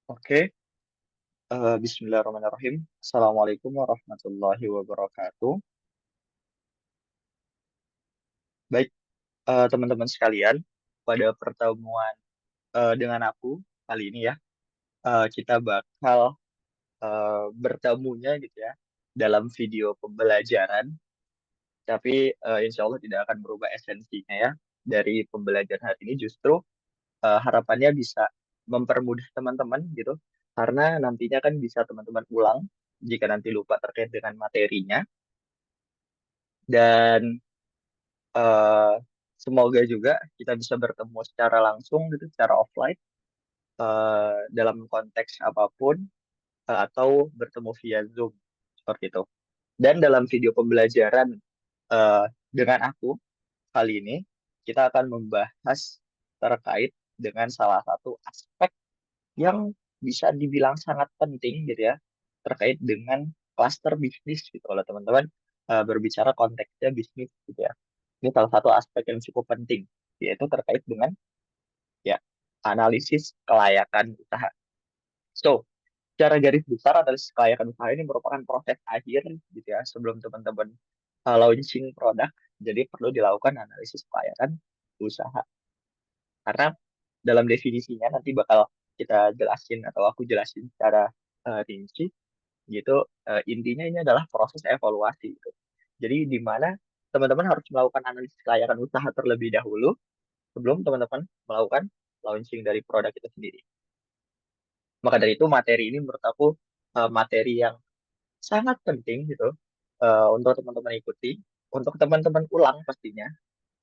Oke, Bismillahirrahmanirrahim. Assalamualaikum warahmatullahi wabarakatuh. Baik, teman-teman sekalian, pada pertemuan dengan aku kali ini ya, kita bakal bertemunya gitu ya dalam video pembelajaran, tapi insya Allah tidak akan berubah esensinya ya dari pembelajaran hari ini. Justru harapannya bisa mempermudah teman-teman gitu, karena nantinya kan bisa teman-teman ulang jika nanti lupa terkait dengan materinya. Dan eh, semoga juga kita bisa bertemu secara langsung gitu, secara offline dalam konteks apapun atau bertemu via Zoom seperti itu. Dan dalam video pembelajaran eh, dengan aku kali ini kita akan membahas terkait dengan salah satu aspek yang bisa dibilang sangat penting gitu ya terkait dengan cluster bisnis gitu kalau teman-teman berbicara konteksnya bisnis gitu ya. Ini salah satu aspek yang cukup penting yaitu terkait dengan ya analisis kelayakan usaha. So, secara garis besar analisis kelayakan usaha ini merupakan proses akhir gitu ya sebelum teman-teman launching produk. Jadi perlu dilakukan analisis kelayakan usaha. Karena dalam definisinya nanti bakal kita jelasin atau aku jelasin secara rinci gitu. Intinya ini adalah proses evaluasi gitu. Jadi di mana teman-teman harus melakukan analisis kelayakan usaha terlebih dahulu sebelum teman-teman melakukan launching dari produk itu sendiri. Maka dari itu materi ini menurut aku materi yang sangat penting gitu untuk teman-teman ikuti, untuk teman-teman ulang pastinya.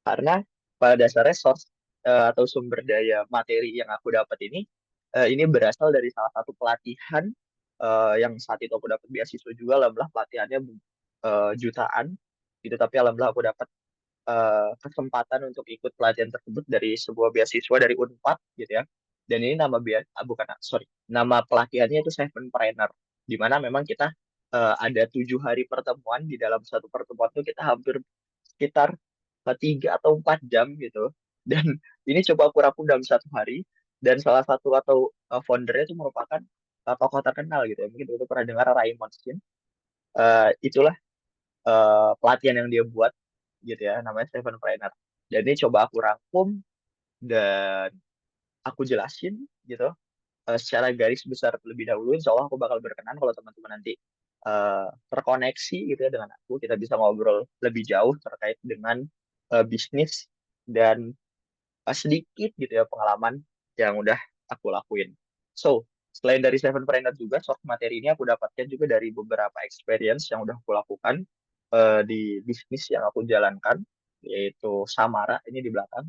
Karena pada dasarnya source atau sumber daya materi yang aku dapat ini berasal dari salah satu pelatihan yang saat itu aku dapat beasiswa juga. Alhamdulillah pelatihannya jutaan gitu, tapi alhamdulillah aku dapat kesempatan untuk ikut pelatihan tersebut dari sebuah beasiswa dari Unpad gitu ya. Dan ini bukan sorry, nama pelatihannya itu Sevenpreneur, di mana memang kita ada 7 hari pertemuan. Di dalam satu pertemuan itu kita hampir sekitar 3 atau 4 jam gitu. Dan ini coba aku rangkum dalam 1 hari. Dan salah satu atau foundernya itu merupakan tokoh terkenal gitu ya. Mungkin itu pernah dengar Raymond Shin. Itulah pelatihan yang dia buat gitu ya, namanya Sevenpreneur. Dan ini coba aku rangkum dan aku jelasin gitu secara garis besar terlebih dahulu. Insya Allah aku bakal berkenan kalau teman-teman nanti terkoneksi gitu ya dengan aku, kita bisa ngobrol lebih jauh terkait dengan bisnis dan sedikit gitu ya pengalaman yang udah aku lakuin. So, selain dari Sevenpreneur juga, source materi ini aku dapatkan juga dari beberapa experience yang udah aku lakukan di bisnis yang aku jalankan, yaitu Samara ini di belakang,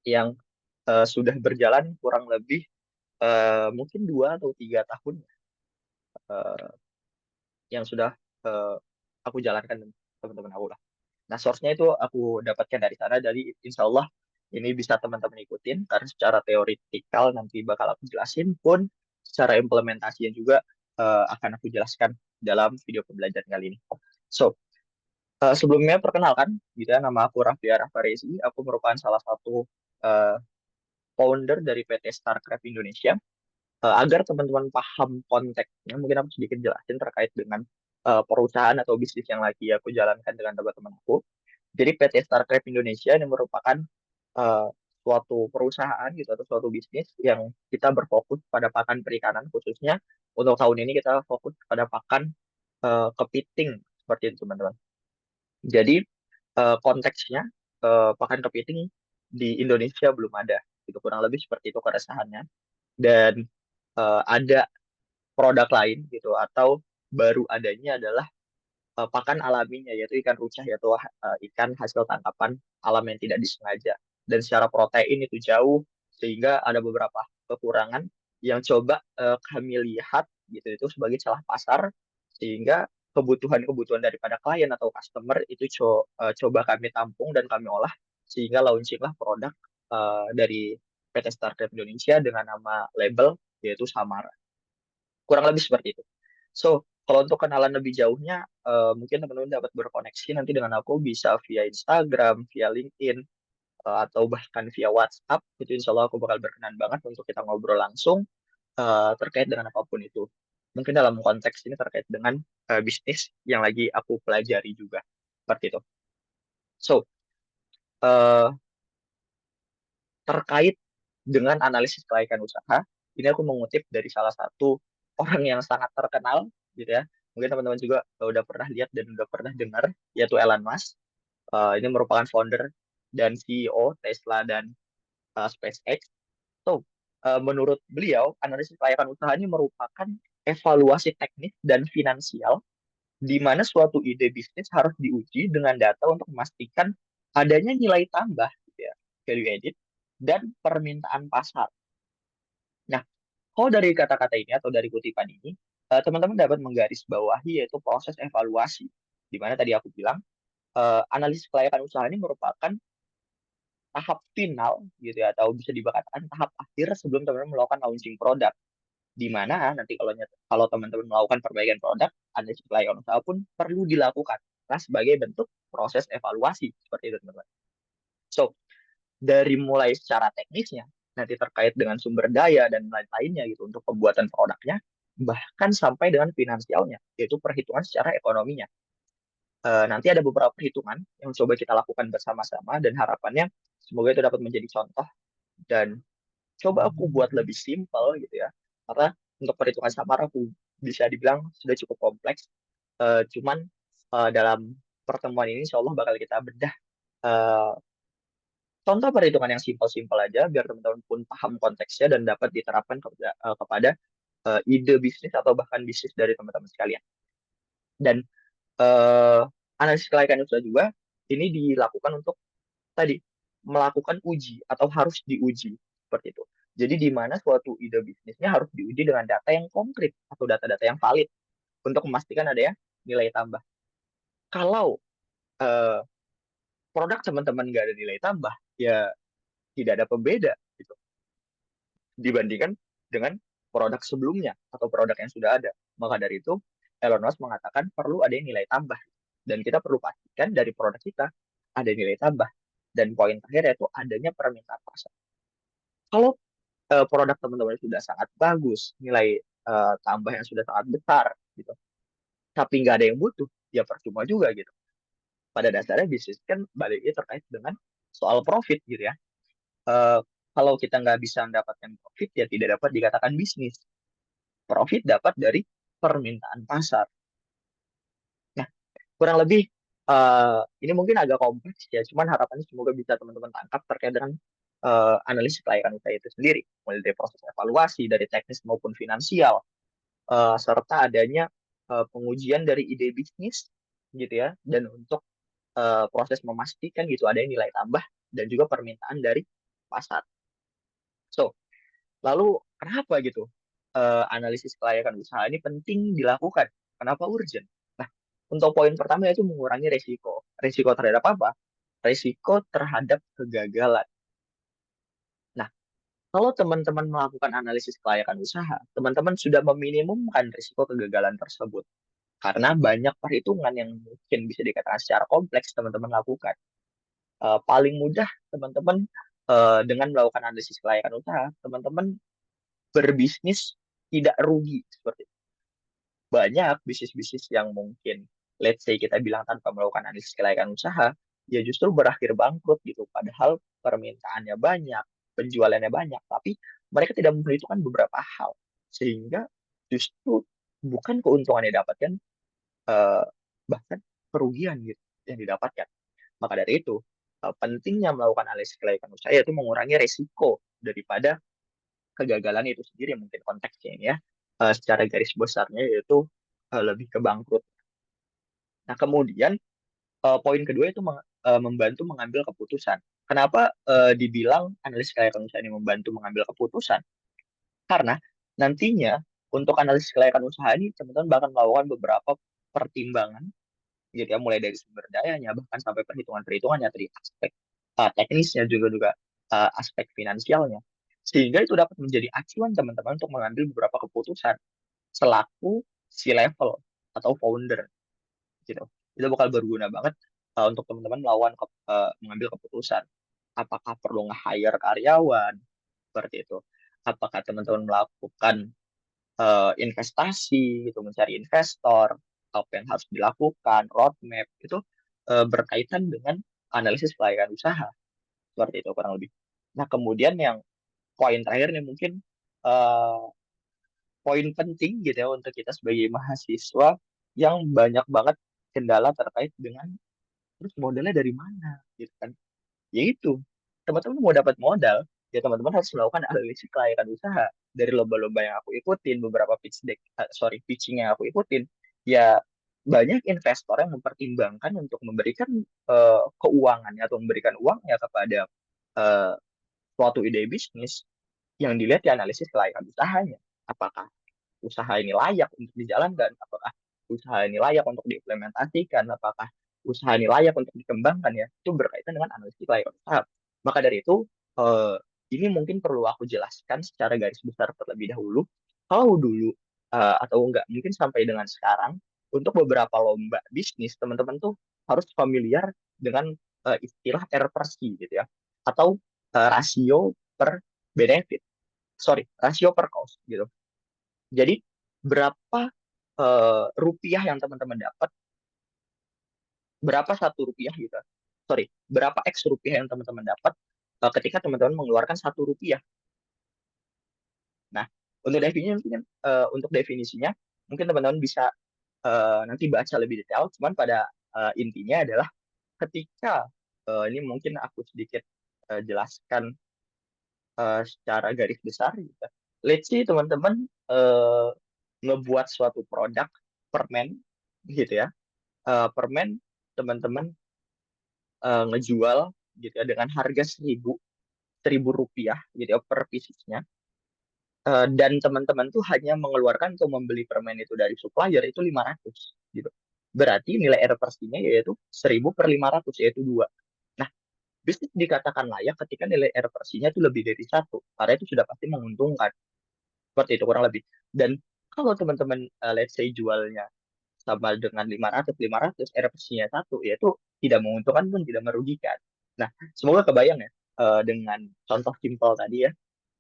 yang sudah berjalan kurang lebih mungkin 2 atau 3 tahun eh, yang sudah eh, aku jalankan dengan teman-teman aku lah. Nah, source-nya itu aku dapatkan dari sana. Jadi, insya Allah ini bisa teman-teman ikutin. Karena secara teoritikal nanti bakal aku jelasin pun, secara implementasinya juga akan aku jelaskan dalam video pembelajaran kali ini. So, sebelumnya perkenalkan, gitu ya, nama aku Raffi Arafarizi. Aku merupakan salah satu eh, founder dari PT Starcraft Indonesia. Agar teman-teman paham konteksnya, mungkin aku sedikit jelasin terkait dengan perusahaan atau bisnis yang lagi aku jalankan dengan teman-teman aku. Jadi PT Starcraft Indonesia ini merupakan eh, suatu perusahaan gitu atau suatu bisnis yang kita berfokus pada pakan perikanan khususnya. Untuk tahun ini kita fokus pada pakan kepiting seperti itu teman-teman. Jadi konteksnya pakan kepiting di Indonesia belum ada. Itu kurang lebih seperti itu keresahannya. Dan ada produk lain gitu atau baru adanya adalah pakan alaminya yaitu ikan rucah, yaitu ikan hasil tangkapan alam yang tidak disengaja, dan secara protein itu jauh, sehingga ada beberapa kekurangan yang coba kami lihat gitu itu sebagai celah pasar, sehingga kebutuhan-kebutuhan daripada klien atau customer itu coba kami tampung dan kami olah, sehingga launchinglah produk dari PT Startup Indonesia dengan nama label yaitu Samara. Kurang lebih seperti itu. So, kalau untuk kenalan lebih jauhnya, mungkin teman-teman dapat berkoneksi nanti dengan aku bisa via Instagram, via LinkedIn, atau bahkan via WhatsApp. Itu insya Allah aku bakal berkenan banget untuk kita ngobrol langsung. terkait dengan apapun itu. Mungkin dalam konteks ini terkait dengan bisnis yang lagi aku pelajari juga. Seperti itu. So, eh, terkait dengan analisis kelayakan usaha, ini aku mengutip dari salah satu orang yang sangat terkenal, gitu ya. Mungkin teman-teman juga udah pernah lihat dan udah pernah dengar, yaitu Elon Musk. Ini merupakan founder dan CEO Tesla dan SpaceX. So, menurut beliau, analisis kelayakan usaha ini merupakan evaluasi teknis dan finansial di mana suatu ide bisnis harus diuji dengan data untuk memastikan adanya nilai tambah, gitu ya, value added, dan permintaan pasar. Nah, kalau dari kata-kata ini atau dari kutipan ini, teman-teman dapat menggarisbawahi yaitu proses evaluasi, di mana tadi aku bilang analisis kelayakan usaha ini merupakan tahap final gitu ya, atau bisa dikatakan tahap akhir sebelum teman-teman melakukan launching produk. Di mana nanti kalau teman-teman melakukan perbaikan produk, analisis kelayakan usaha pun perlu dilakukan. Nah, sebagai bentuk proses evaluasi seperti itu teman-teman. So, dari mulai secara teknisnya, nanti terkait dengan sumber daya dan lain-lainnya gitu untuk pembuatan produknya, bahkan sampai dengan finansialnya, yaitu perhitungan secara ekonominya. Nanti ada beberapa perhitungan yang coba kita lakukan bersama-sama dan harapannya semoga itu dapat menjadi contoh dan coba aku buat lebih simpel gitu ya. Karena untuk perhitungan samar aku bisa dibilang sudah cukup kompleks. Cuman dalam pertemuan ini insya Allah bakal kita bedah eh, contoh perhitungan yang simpel-simpel aja biar teman-teman pun paham konteksnya dan dapat diterapkan kepada ide bisnis atau bahkan bisnis dari teman-teman sekalian. Dan eh, analisis kelayakan usaha juga ini dilakukan untuk tadi melakukan uji atau harus diuji seperti itu. Jadi di mana suatu ide bisnisnya harus diuji dengan data yang konkret atau data-data yang valid untuk memastikan adanya nilai tambah. Kalau eh, produk teman-teman nggak ada nilai tambah, ya tidak ada pembeda gitu dibandingkan dengan produk sebelumnya atau produk yang sudah ada. Maka dari itu, Elon Musk mengatakan perlu ada nilai tambah. Dan kita perlu pastikan dari produk kita ada nilai tambah. Dan poin terakhir yaitu adanya permintaan pasar. Kalau produk teman-teman sudah sangat bagus, nilai tambah yang sudah sangat besar, gitu, tapi nggak ada yang butuh, ya percuma juga gitu. Pada dasarnya bisnis kan baliknya terkait dengan soal profit gitu ya. Eh, Kalau kita nggak bisa mendapatkan profit, ya tidak dapat dikatakan bisnis. Profit dapat dari permintaan pasar. Nah, kurang lebih ini mungkin agak kompleks ya, cuman harapannya semoga bisa teman-teman tangkap terkait dengan analisis kelayakan usaha itu sendiri, mulai dari proses evaluasi dari teknis maupun finansial, serta adanya pengujian dari ide bisnis gitu ya, dan untuk proses memastikan gitu ada nilai tambah dan juga permintaan dari pasar. So, lalu kenapa gitu analisis kelayakan usaha ini penting dilakukan? Kenapa urgent? Nah, untuk poin pertama yaitu mengurangi resiko. Resiko terhadap apa? Resiko terhadap kegagalan. Nah, kalau teman-teman melakukan analisis kelayakan usaha, teman-teman sudah meminimumkan risiko kegagalan tersebut. Karena banyak perhitungan yang mungkin bisa dikatakan secara kompleks teman-teman lakukan. Paling mudah teman-teman dengan melakukan analisis kelayakan usaha, teman-teman berbisnis tidak rugi seperti itu. Banyak bisnis-bisnis yang mungkin let's say kita bilang tanpa melakukan analisis kelayakan usaha, ya justru berakhir bangkrut gitu. Padahal permintaannya banyak, penjualannya banyak, tapi mereka tidak memperhitungkan beberapa hal. Sehingga justru bukan keuntungan yang didapatkan, eh, bahkan kerugian gitu yang didapatkan. Maka dari itu, pentingnya melakukan analisis kelayakan usaha yaitu mengurangi resiko daripada kegagalan itu sendiri mungkin konteksnya ini ya. Secara garis besarnya yaitu lebih ke bangkrut. Nah, kemudian poin kedua itu membantu mengambil keputusan. Kenapa dibilang analisis kelayakan usaha ini membantu mengambil keputusan? Karena nantinya untuk analisis kelayakan usaha ini teman-teman bahkan melakukan beberapa pertimbangan gitu ya, mulai dari sumber dayanya bahkan sampai perhitungan-perhitungannya dari aspek teknisnya juga aspek finansialnya, sehingga itu dapat menjadi acuan teman-teman untuk mengambil beberapa keputusan selaku C-level atau founder gitu. Itu bakal berguna banget untuk teman-teman mengambil keputusan apakah perlu nge-hire karyawan seperti itu, Apakah teman-teman melakukan investasi gitu, mencari investor, apa yang harus dilakukan, roadmap itu berkaitan dengan analisis kelayakan usaha seperti itu kurang lebih. Nah, kemudian yang poin terakhir nih mungkin eh, poin penting gitu ya untuk kita sebagai mahasiswa yang banyak banget kendala terkait dengan terus modalnya dari mana gitu kan. Yaitu teman-teman mau dapat modal, ya teman-teman harus melakukan analisis kelayakan usaha dari lomba-lomba yang aku ikutin, beberapa pitching yang aku ikutin. Ya banyak investor yang mempertimbangkan untuk memberikan keuangannya atau memberikan uangnya kepada eh, suatu ide bisnis yang dilihat di analisis kelayakan usahanya. Apakah usaha ini layak untuk dijalankan? Apakah usaha ini layak untuk diimplementasikan? Apakah usaha ini layak untuk dikembangkan ya? Itu berkaitan dengan analisis kelayakan usaha. Maka dari itu, eh, ini mungkin perlu aku jelaskan secara garis besar terlebih dahulu. Kalau dulu atau enggak, mungkin sampai dengan sekarang, untuk beberapa lomba bisnis, teman-teman tuh harus familiar dengan istilah R per C gitu ya, atau rasio per benefit. Sorry, rasio per cost gitu. Jadi berapa rupiah yang teman-teman dapat, berapa satu rupiah gitu. Sorry, berapa X rupiah yang teman-teman dapat ketika teman-teman mengeluarkan satu rupiah. Nah, untuk definisinya mungkin teman-teman bisa nanti baca lebih detail. Cuman pada intinya adalah ketika ini mungkin aku sedikit jelaskan secara garis besar gitu. Let's say teman-teman ngebuat suatu produk permen gitu ya. Permen teman-teman ngejual gitu ya dengan harga seribu rupiah gitu ya per piecesnya. Dan teman-teman tuh hanya mengeluarkan untuk membeli permen itu dari supplier itu 500 gitu. Berarti nilai reversinya yaitu 1000 per 500 yaitu dua. Nah, bisnis dikatakan layak ketika nilai reversinya itu lebih dari satu. Karena itu sudah pasti menguntungkan. Seperti itu kurang lebih. Dan kalau teman-teman let's say jualnya sama dengan 500 RPC-nya satu, yaitu tidak menguntungkan pun tidak merugikan. Nah, semoga kebayang ya dengan contoh simpel tadi ya.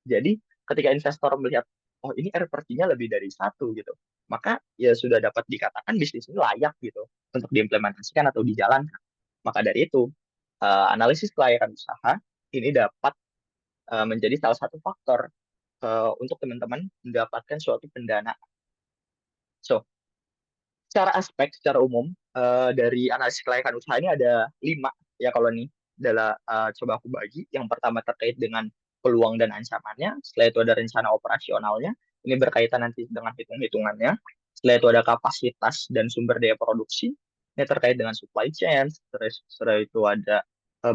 Jadi, ketika investor melihat, oh ini RPC-nya lebih dari satu gitu, maka ya sudah dapat dikatakan bisnis ini layak gitu untuk diimplementasikan atau dijalankan. Maka dari itu, analisis kelayakan usaha ini dapat menjadi salah satu faktor untuk teman-teman mendapatkan suatu pendanaan. So, secara umum dari analisis kelayakan usaha ini ada 5 ya kalau nih adalah coba aku bagi. Yang pertama terkait dengan peluang dan ancamannya, setelah itu ada rencana operasionalnya, ini berkaitan nanti dengan hitung-hitungannya. Setelah itu ada kapasitas dan sumber daya produksi, ini terkait dengan supply chain. Setelah itu ada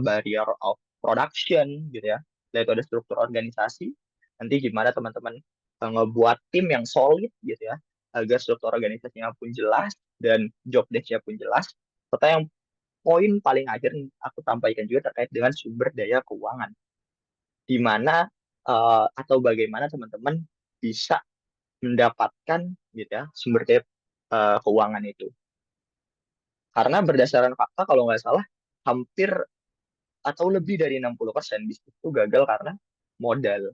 barrier of production gitu ya. Setelah itu ada struktur organisasi. Nanti gimana teman-teman ngebuat tim yang solid gitu ya agar struktur organisasinya pun jelas dan job desk-nya pun jelas. Serta yang poin paling akhir aku sampaikan juga terkait dengan sumber daya keuangan, di mana atau bagaimana teman-teman bisa mendapatkan gitu ya sumber daya keuangan itu. Karena berdasarkan fakta kalau nggak salah hampir atau lebih dari 60% bisnis itu gagal karena modal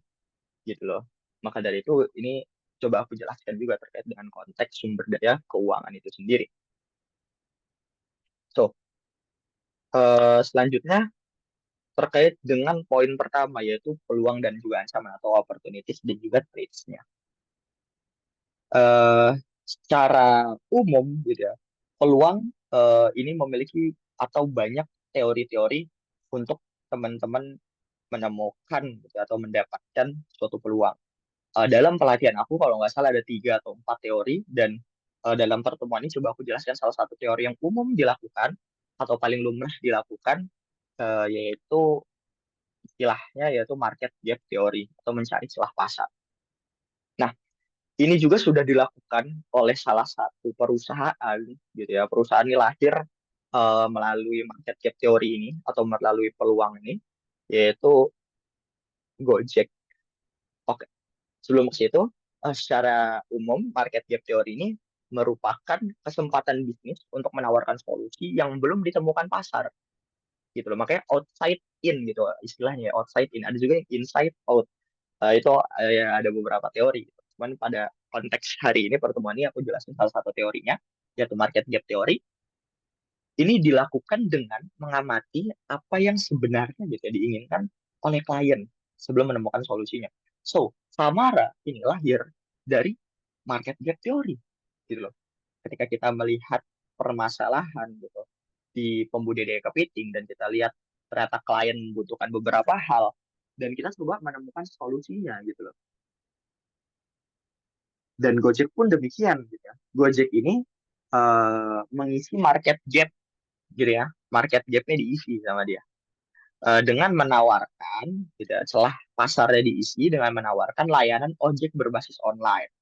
gitu loh. Maka dari itu ini coba aku jelaskan juga terkait dengan konteks sumber daya keuangan itu sendiri. So, selanjutnya terkait dengan poin pertama yaitu peluang dan juga ancaman atau opportunities dan juga threats-nya. Eh, Secara umum gitu ya, peluang ini memiliki atau banyak teori-teori untuk teman-teman menemukan gitu, ya, atau mendapatkan suatu peluang. Dalam pelatihan aku kalau nggak salah ada 3 atau 4 teori dan dalam pertemuan ini coba aku jelaskan salah satu teori yang umum dilakukan atau paling lumrah dilakukan yaitu istilahnya yaitu market gap theory atau mencari celah pasar. Nah, ini juga sudah dilakukan oleh salah satu perusahaan gitu ya. Perusahaan ini lahir melalui market gap theory ini atau melalui peluang ini yaitu Gojek. Oke, sebelum ke situ secara umum market gap theory ini merupakan kesempatan bisnis untuk menawarkan solusi yang belum ditemukan pasar gitu loh. Makanya outside in gitu istilahnya, outside in. Ada juga yang inside out. Itu ya ada beberapa teori gitu. Cuman pada konteks hari ini pertemuan ini aku jelasin salah satu teorinya, yaitu market gap teori. Ini dilakukan dengan mengamati apa yang sebenarnya gitu ya, diinginkan oleh klien sebelum menemukan solusinya. So, Samara ini lahir dari market gap teori gitu loh. Ketika kita melihat permasalahan gitu di pembudidaya kepiting dan kita lihat ternyata klien membutuhkan beberapa hal dan kita coba menemukan solusinya gitu loh. Dan Gojek pun demikian gitu ya. Gojek ini mengisi market gap gitu ya. Market gapnya diisi sama dia. Dengan menawarkan gitu ya, celah pasarnya diisi dengan menawarkan layanan ojek berbasis online.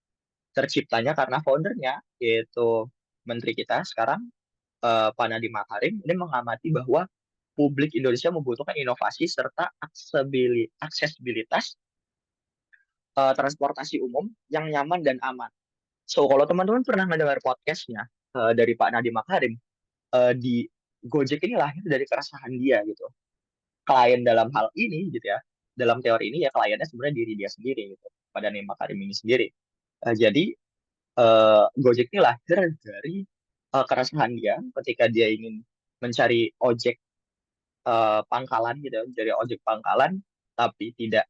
Terciptanya karena foundernya yaitu menteri kita sekarang Pak Nadiem Makarim ini mengamati bahwa publik Indonesia membutuhkan inovasi serta aksesibilitas transportasi umum yang nyaman dan aman. So, kalau teman-teman pernah mendengar podcastnya dari Pak Nadiem Makarim, di Gojek ini lahir dari keresahan dia gitu. Klien dalam hal ini gitu ya, dalam teori ini ya kliennya sebenarnya diri dia sendiri gitu, Pak Nadiem Makarim ini sendiri. Jadi Gojek ini lahir dari keresahan dia ketika dia ingin mencari ojek pangkalan gitu ya, mencari ojek pangkalan, tapi tidak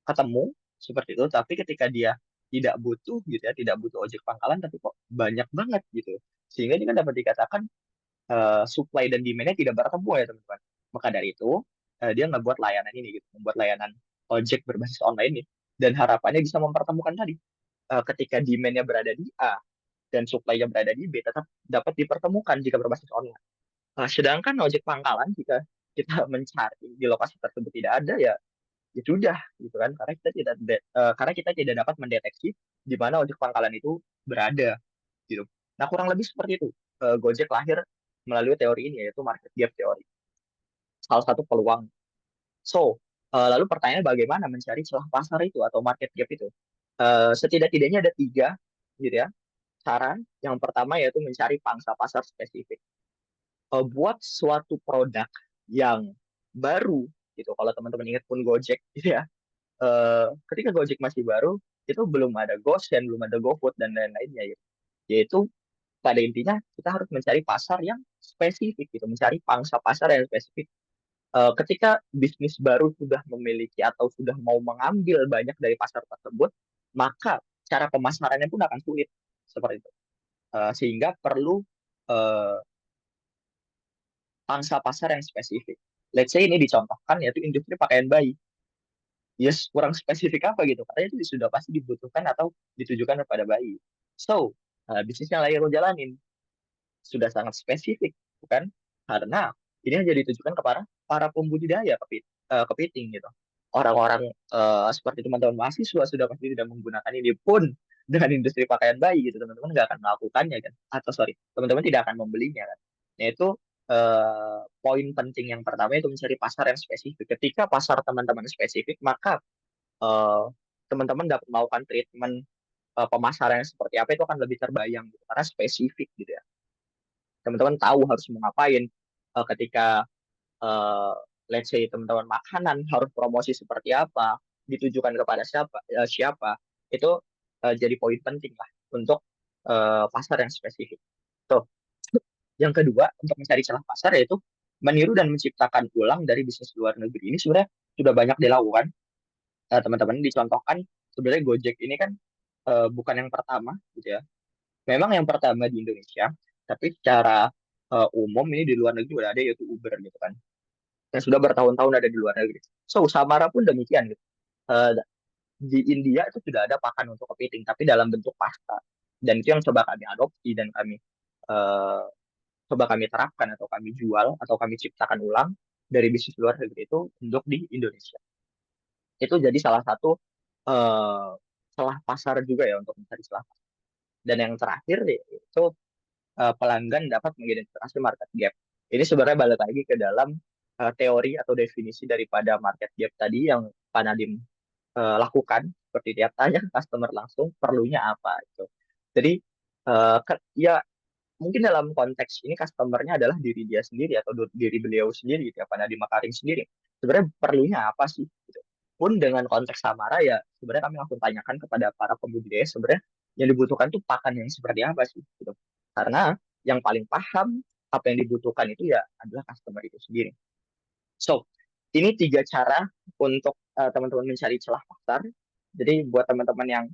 ketemu seperti itu. Tapi ketika dia tidak butuh gitu ya, tidak butuh ojek pangkalan, tapi kok banyak banget gitu. Sehingga ini kan dapat dikatakan supply dan demand-nya tidak bertemu ya teman-teman. Maka dari itu dia ngebuat layanan ini gitu, membuat layanan ojek berbasis online ini dan harapannya bisa mempertemukan tadi ketika demand-nya berada di A dan supply-nya berada di B tetap dapat dipertemukan jika berbasis online. Sedangkan ojek pangkalan jika kita mencari di lokasi tersebut tidak ada ya ya sudah gitu kan karena kita tidak dapat mendeteksi di mana ojek pangkalan itu berada gitu. Nah kurang lebih seperti itu. Gojek lahir melalui teori ini yaitu market gap teori. Salah satu peluang. So, lalu pertanyaannya bagaimana mencari celah pasar itu atau market gap itu? Setidak-tidaknya ada tiga gitu ya saran. Yang pertama yaitu mencari pangsa pasar spesifik. Buat suatu produk yang baru gitu. Kalau teman-teman ingat pun Gojek gitu ya. Ketika Gojek masih baru itu belum ada GoSend, belum ada GoFood dan lain-lainnya gitu. Yaitu pada intinya kita harus mencari pasar yang spesifik gitu, mencari pangsa pasar yang spesifik. Ketika bisnis baru sudah memiliki atau sudah mau mengambil banyak dari pasar tersebut, maka cara pemasarannya pun akan sulit seperti itu. Sehingga perlu uh, pangsa pasar yang spesifik. Let's say ini dicontohkan yaitu industri pakaian bayi. Yes, kurang spesifik apa gitu, karena itu sudah pasti dibutuhkan atau ditujukan kepada bayi. So, bisnis yang lagi lo jalanin sudah sangat spesifik, bukan? Karena ini hanya ditujukan kepada para pembudidaya kepiting gitu. Orang-orang seperti teman-teman mahasiswa sudah pasti tidak menggunakan ini pun dengan industri pakaian bayi gitu, teman-teman nggak akan melakukannya kan? Atau sorry, teman-teman tidak akan membelinya kan? Yaitu poin penting yang pertama itu mencari pasar yang spesifik. Ketika pasar teman-teman spesifik, maka eh, teman-teman dapat melakukan treatment pemasaran yang seperti apa itu akan lebih terbayang gitu, karena spesifik gitu ya teman-teman tahu harus mau ngapain ketika eh, let's say teman-teman makanan harus promosi seperti apa ditujukan kepada siapa itu jadi poin penting lah untuk pasar yang spesifik. Tuh. Yang kedua untuk mencari celah pasar yaitu meniru dan menciptakan ulang dari bisnis luar negeri ini sebenarnya sudah banyak dilakukan. Teman-teman dicontohkan sebenarnya Gojek ini kan bukan yang pertama gitu ya. Memang yang pertama di Indonesia, tapi secara umum ini di luar negeri udah ada yaitu Uber gitu kan. Yang sudah bertahun-tahun ada di luar negeri. So, Samara pun demikian gitu. Eh, di India itu sudah ada pakan untuk kepiting, tapi dalam bentuk pasta. Dan itu yang coba kami adopsi dan kami eh, coba kami terapkan atau kami jual atau kami ciptakan ulang dari bisnis luar negeri itu untuk di Indonesia. Itu jadi salah satu eh, celah pasar juga ya untuk mencari celah pasar. Dan yang terakhir itu pelanggan dapat mengidentifikasi market gap. Ini sebenarnya balik lagi ke dalam teori atau definisi daripada market gap tadi yang Pak Nadiem lakukan seperti tiap tanya ke customer langsung perlunya apa itu. Jadi ya mungkin dalam konteks ini customernya adalah diri dia sendiri atau diri beliau sendiri gitu ya Pak Nadiem Makarim sendiri. Sebenarnya perlunya apa sih? Gitu. pun dengan konteks Samara ya sebenarnya kami langsung tanyakan kepada para pembudidaya sebenarnya yang dibutuhkan tuh pakan yang seperti apa sih gitu. Karena yang paling paham apa yang dibutuhkan itu ya adalah customer itu sendiri. So, ini tiga cara untuk teman-teman mencari celah pasar. Jadi buat teman-teman yang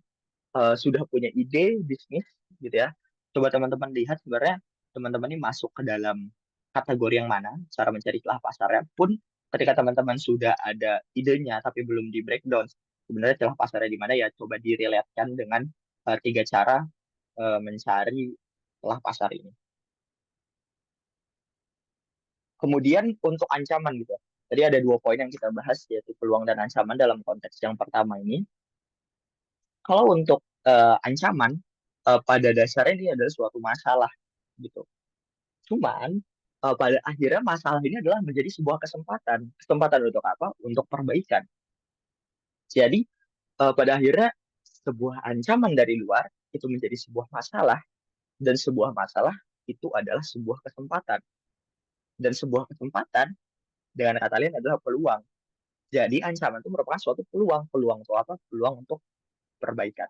sudah punya ide bisnis gitu ya, coba teman-teman lihat sebenarnya teman-teman ini masuk ke dalam kategori yang mana, cara mencari celah pasarnya pun ketika teman-teman sudah ada idenya tapi belum di breakdown, sebenarnya celah pasarnya di mana ya coba direlatekan dengan tiga cara mencari celah pasar ini. Kemudian untuk ancaman gitu. Tadi ada dua poin yang kita bahas yaitu peluang dan ancaman dalam konteks yang pertama ini. Kalau untuk ancaman pada dasarnya ini adalah suatu masalah gitu. Cuman pada akhirnya masalah ini adalah menjadi sebuah kesempatan. Kesempatan untuk apa? Untuk perbaikan. Jadi pada akhirnya sebuah ancaman dari luar itu menjadi sebuah masalah dan sebuah masalah itu adalah sebuah kesempatan dan sebuah kesempatan dengan kata lain adalah peluang. Jadi ancaman itu merupakan suatu peluang. Peluang untuk apa? Peluang untuk perbaikan.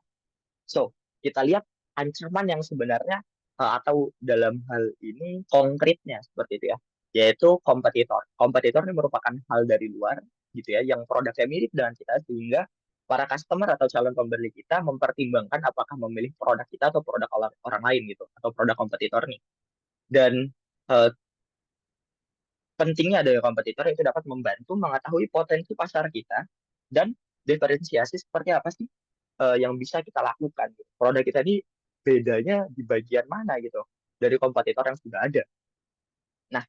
So, kita lihat ancaman yang sebenarnya atau dalam hal ini konkretnya seperti itu ya, yaitu kompetitor. Kompetitor ini merupakan hal dari luar gitu ya, yang produknya mirip dengan kita sehingga para customer atau calon pembeli kita mempertimbangkan apakah memilih produk kita atau produk orang lain gitu, atau produk kompetitor nih. Dan eh, pentingnya ada kompetitor itu dapat membantu mengetahui potensi pasar kita dan diferensiasi seperti apa sih yang bisa kita lakukan. Gitu. Produk kita ini bedanya di bagian mana gitu dari kompetitor yang sudah ada. Nah,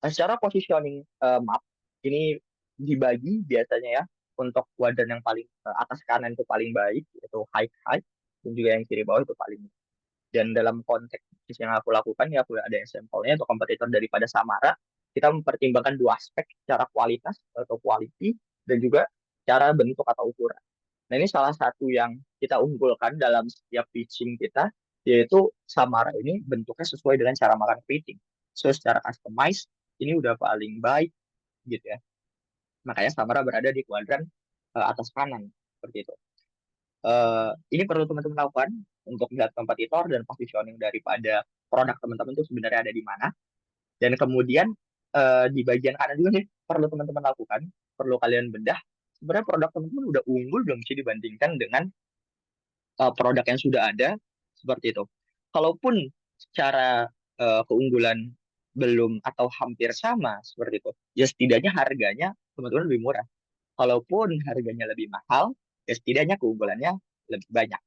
secara positioning map ini dibagi biasanya ya untuk kuadran yang paling atas kanan itu paling baik yaitu high high dan juga yang kiri bawah itu paling. Dan dalam konteks yang aku lakukan ya aku ada sampelnya untuk kompetitor daripada Samara. Kita mempertimbangkan dua aspek, secara kualitas atau quality dan juga cara bentuk atau ukuran. Nah ini salah satu yang kita unggulkan dalam setiap pitching kita, yaitu Samara ini bentuknya sesuai dengan cara makan kepiting. So secara customize ini udah paling baik gitu ya. Makanya Samara berada di kuadran atas kanan seperti itu. Ini perlu teman-teman lakukan untuk melihat kompetitor dan positioning daripada produk teman-teman itu sebenarnya ada di mana. Dan kemudian di bagian kanan juga nih perlu teman-teman lakukan, perlu kalian bedah. Sebenarnya produk teman-teman udah unggul belum sih dibandingkan dengan produk yang sudah ada seperti itu. Kalaupun secara keunggulan belum atau hampir sama seperti itu, ya setidaknya harganya teman-teman lebih murah. Kalaupun harganya lebih mahal, ya setidaknya keunggulannya lebih banyak.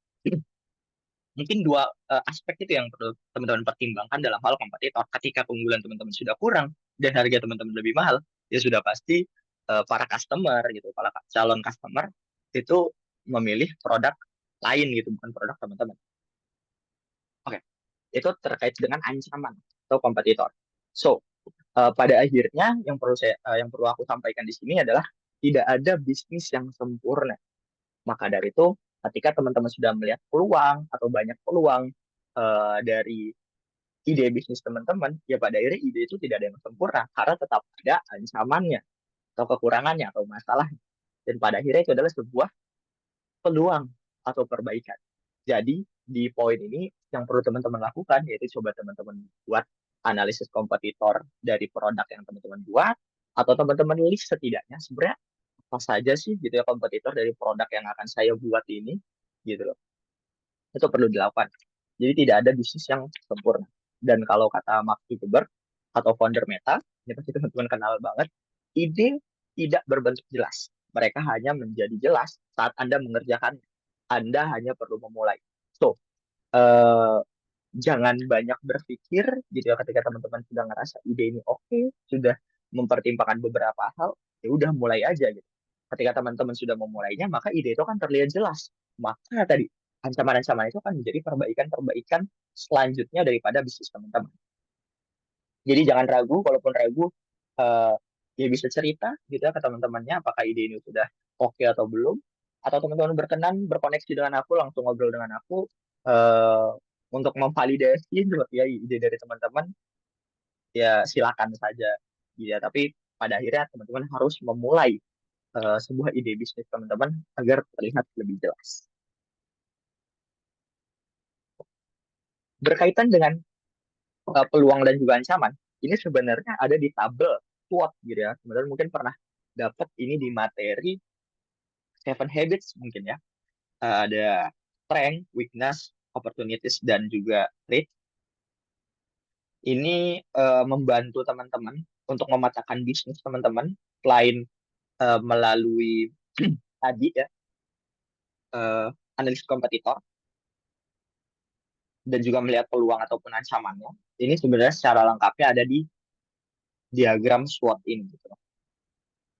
Mungkin dua aspek itu yang perlu teman-teman pertimbangkan dalam hal kompetitor. Ketika keunggulan teman-teman sudah kurang dan harga teman-teman lebih mahal, ya sudah pasti para customer gitu, para calon customer itu memilih produk lain gitu, bukan produk teman-teman. Oke, itu terkait dengan ancaman atau kompetitor. So, pada akhirnya yang perlu aku sampaikan di sini adalah tidak ada bisnis yang sempurna. Maka dari itu, ketika teman-teman sudah melihat peluang atau banyak peluang dari ide bisnis teman-teman, ya pada akhirnya ide itu tidak ada yang sempurna karena tetap ada ancamannya atau kekurangannya atau masalahnya. Dan pada akhirnya itu adalah sebuah peluang atau perbaikan. Jadi di poin ini yang perlu teman-teman lakukan yaitu coba teman-teman buat analisis kompetitor dari produk yang teman-teman buat atau teman-teman list setidaknya sebenarnya apa saja sih gitu ya kompetitor dari produk yang akan saya buat ini gitu loh. Itu perlu dilakukan. Jadi tidak ada bisnis yang sempurna. Dan kalau kata Mark Zuckerberg atau founder Meta, ini pasti teman-teman kenal banget, ide tidak berbentuk jelas. Mereka hanya menjadi jelas saat Anda mengerjakan. Anda hanya perlu memulai. So, eh, jangan banyak berpikir gitu ya ketika teman-teman sudah ngerasa ide ini oke, sudah mempertimbangkan beberapa hal, ya udah mulai aja gitu. Ketika teman-teman sudah memulainya, maka ide itu kan terlihat jelas. Maka tadi ancaman-ancaman itu akan menjadi perbaikan-perbaikan selanjutnya daripada bisnis teman-teman. Jadi jangan ragu, kalaupun ragu, eh, ya bisa cerita gitu ya ke teman-temannya apakah ide ini sudah oke atau belum. Atau teman-teman berkenan berkoneksi dengan aku, langsung ngobrol dengan aku eh, untuk memvalidasi gitu ya ide dari teman-teman, ya silakan saja. Gitu ya. Tapi pada akhirnya teman-teman harus memulai. sebuah ide bisnis teman-teman agar terlihat lebih jelas. Berkaitan dengan peluang dan juga ancaman, ini sebenarnya ada di tabel SWOT gitu ya. Teman-teman mungkin pernah dapat ini di materi Seven Habits mungkin ya. Ada strength, weakness, opportunities, dan juga threat. Ini membantu teman-teman untuk memetakan bisnis teman-teman selain melalui tadi ya analisis kompetitor dan juga melihat peluang ataupun ancamannya. Ini sebenarnya secara lengkapnya ada di diagram SWOT ini gitu.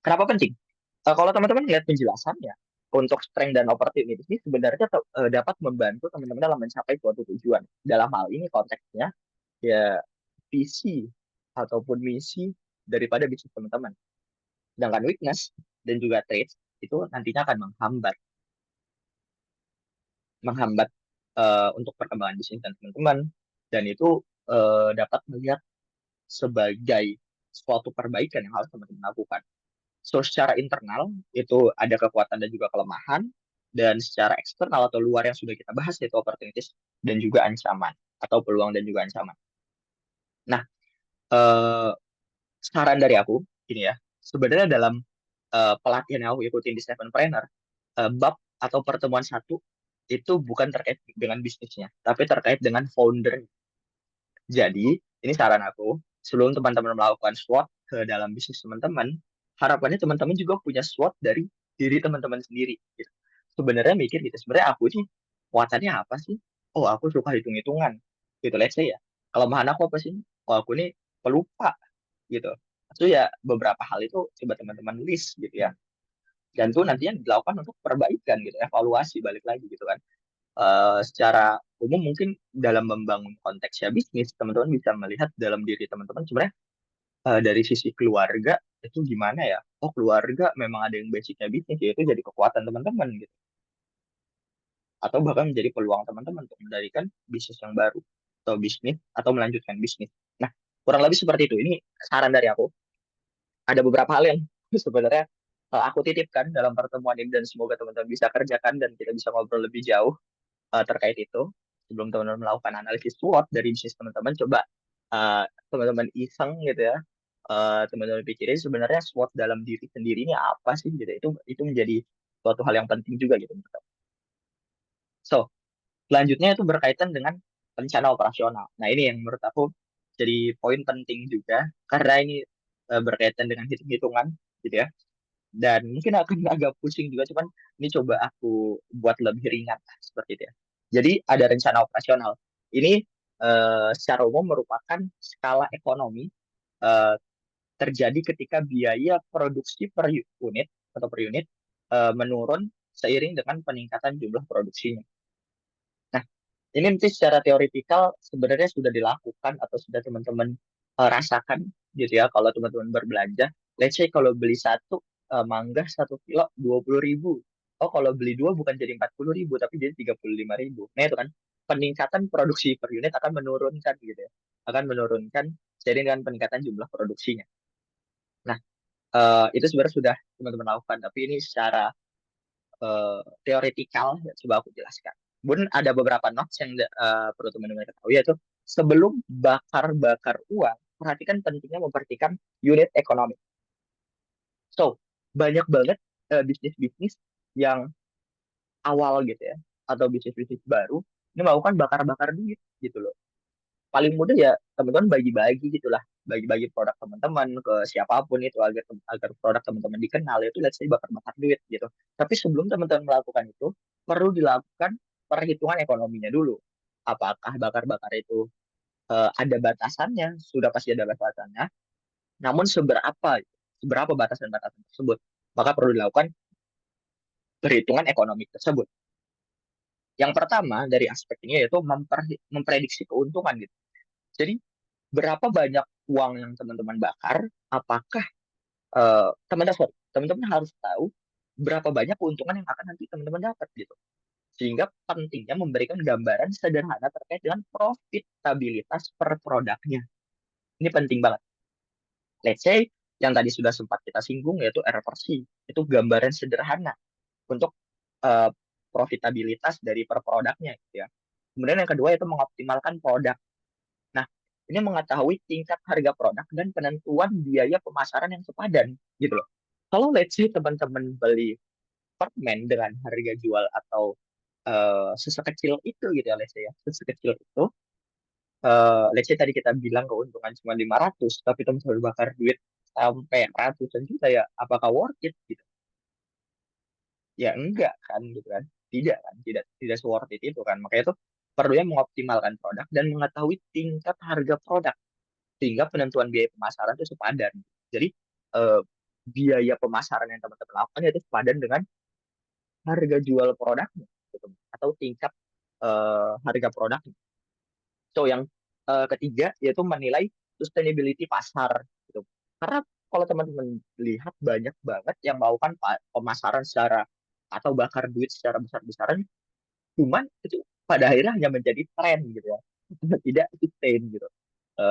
Kenapa penting? Kalau teman-teman lihat penjelasannya untuk strength dan opportunity ini sebenarnya dapat membantu teman-teman dalam mencapai suatu tujuan. Dalam hal ini konteksnya ya visi ataupun misi daripada bisnis teman-teman. Sedangkan weakness dan juga traits itu nantinya akan menghambat untuk perkembangan bisnis dan teman-teman, dan itu dapat melihat sebagai suatu perbaikan yang harus teman-teman lakukan. So, secara internal itu ada kekuatan dan juga kelemahan, dan secara eksternal atau luar yang sudah kita bahas yaitu opportunities dan juga ancaman atau peluang dan juga ancaman. Nah, eh, saran dari aku ini ya, sebenarnya dalam pelatihan yang aku ikutin di Sevenpreneur, bab atau pertemuan satu itu bukan terkait dengan bisnisnya, tapi terkait dengan founder. Jadi, ini saran aku, sebelum teman-teman melakukan SWOT ke dalam bisnis teman-teman, harapannya teman-teman juga punya SWOT dari diri teman-teman sendiri. Gitu. Sebenarnya mikir gitu, sebenarnya aku sih, kuatannya apa sih? Oh, aku suka hitung-hitungan. Gitu, let's say ya. Kelemahan aku apa sih? Oh, aku ini pelupa. Gitu. Itu ya beberapa hal itu coba teman-teman list gitu ya. Dan itu nantinya dilakukan untuk perbaikan gitu, evaluasi balik lagi gitu kan. Secara umum mungkin dalam membangun konteks ya bisnis, teman-teman bisa melihat dalam diri teman-teman sebenarnya dari sisi keluarga itu gimana ya? Oh, keluarga memang ada yang basicnya bisnis, ya itu jadi kekuatan teman-teman gitu. Atau bahkan menjadi peluang teman-teman untuk mendirikan bisnis yang baru atau bisnis atau melanjutkan bisnis. Nah, kurang lebih seperti itu. Ini saran dari aku. Ada beberapa hal yang sebenarnya aku titipkan dalam pertemuan ini dan semoga teman-teman bisa kerjakan dan kita bisa ngobrol lebih jauh terkait itu. Sebelum teman-teman melakukan analisis SWOT dari bisnis teman-teman, coba teman-teman iseng gitu ya, teman-teman pikirin sebenarnya SWOT dalam diri sendiri ini apa sih gitu. Itu menjadi suatu hal yang penting juga gitu. So, selanjutnya itu berkaitan dengan rencana operasional. Nah, ini yang menurut aku jadi poin penting juga karena ini berkaitan dengan hitung-hitungan gitu ya. Dan mungkin akan agak pusing juga, cuman ini coba aku buat lebih ringan seperti itu ya. Jadi ada rencana operasional. Ini secara umum merupakan skala ekonomi eh, terjadi ketika biaya produksi per unit atau per unit menurun seiring dengan peningkatan jumlah produksinya. Nah, ini nanti secara teoritikal sebenarnya sudah dilakukan atau sudah teman-teman rasakan gitu ya kalau teman-teman berbelanja. Let's say kalau beli satu mangga 1 kilo 20.000. Oh, kalau beli dua bukan jadi 40.000 tapi jadi 35.000. Nah itu kan peningkatan produksi per unit akan menurunkan gitu ya. Akan menurunkan seiring dengan peningkatan jumlah produksinya. Nah, itu sebenarnya sudah teman-teman lakukan. Tapi ini secara teoretikal, ya, coba aku jelaskan. Kemudian ada beberapa notes yang perlu teman-teman ketahui, yaitu sebelum bakar-bakar uang, perhatikan pentingnya memperhatikan unit ekonomi. So, banyak banget bisnis-bisnis yang awal gitu ya, atau bisnis-bisnis baru, ini melakukan bakar-bakar duit gitu loh. Paling mudah ya teman-teman bagi-bagi gitulah, bagi-bagi produk teman-teman ke siapapun itu agar agar produk teman-teman dikenal, itu let's say bakar-bakar duit gitu. Tapi sebelum teman-teman melakukan itu perlu dilakukan perhitungan ekonominya dulu. Apakah bakar-bakar itu ada batasannya? Sudah pasti ada batasannya. Namun seberapa batasan-batasan tersebut? Maka perlu dilakukan perhitungan ekonomi tersebut. Yang pertama dari aspek ini yaitu memprediksi keuntungan gitu. Jadi berapa banyak uang yang teman-teman bakar, apakah teman-teman harus tahu berapa banyak keuntungan yang akan nanti teman-teman dapat gitu. Sehingga pentingnya memberikan gambaran sederhana terkait dengan profitabilitas per produknya. Ini penting banget. Let's say yang tadi sudah sempat kita singgung yaitu reversi. Itu gambaran sederhana untuk eh, profitabilitas dari per produknya gitu ya. Kemudian yang kedua itu mengoptimalkan produk. Nah, ini mengetahui tingkat harga produk dan penentuan biaya pemasaran yang sepadan gitu loh. Kalau let's say teman-teman beli permen dengan harga jual atau sesekecil itu gitu ya, let's say ya, sesekecil itu, let's say tadi kita bilang keuntungan cuma 500, tapi teman-teman bakar duit sampai ratusan juta ya, apakah worth it gitu? Ya enggak kan gitu kan, tidak kan, tidak worth it itu kan. Makanya itu perlunya mengoptimalkan produk dan mengetahui tingkat harga produk sehingga penentuan biaya pemasaran itu sepadan. Jadi eh, biaya pemasaran yang teman-teman lakukan itu sepadan dengan harga jual produknya gitu, atau tingkat harga produknya. So yang ketiga yaitu menilai sustainability pasar gitu. Karena kalau teman-teman lihat banyak banget yang melakukan pemasaran secara atau bakar duit secara besar-besaran, cuman itu pada akhirnya hanya menjadi tren gitu ya, tidak sustain gitu.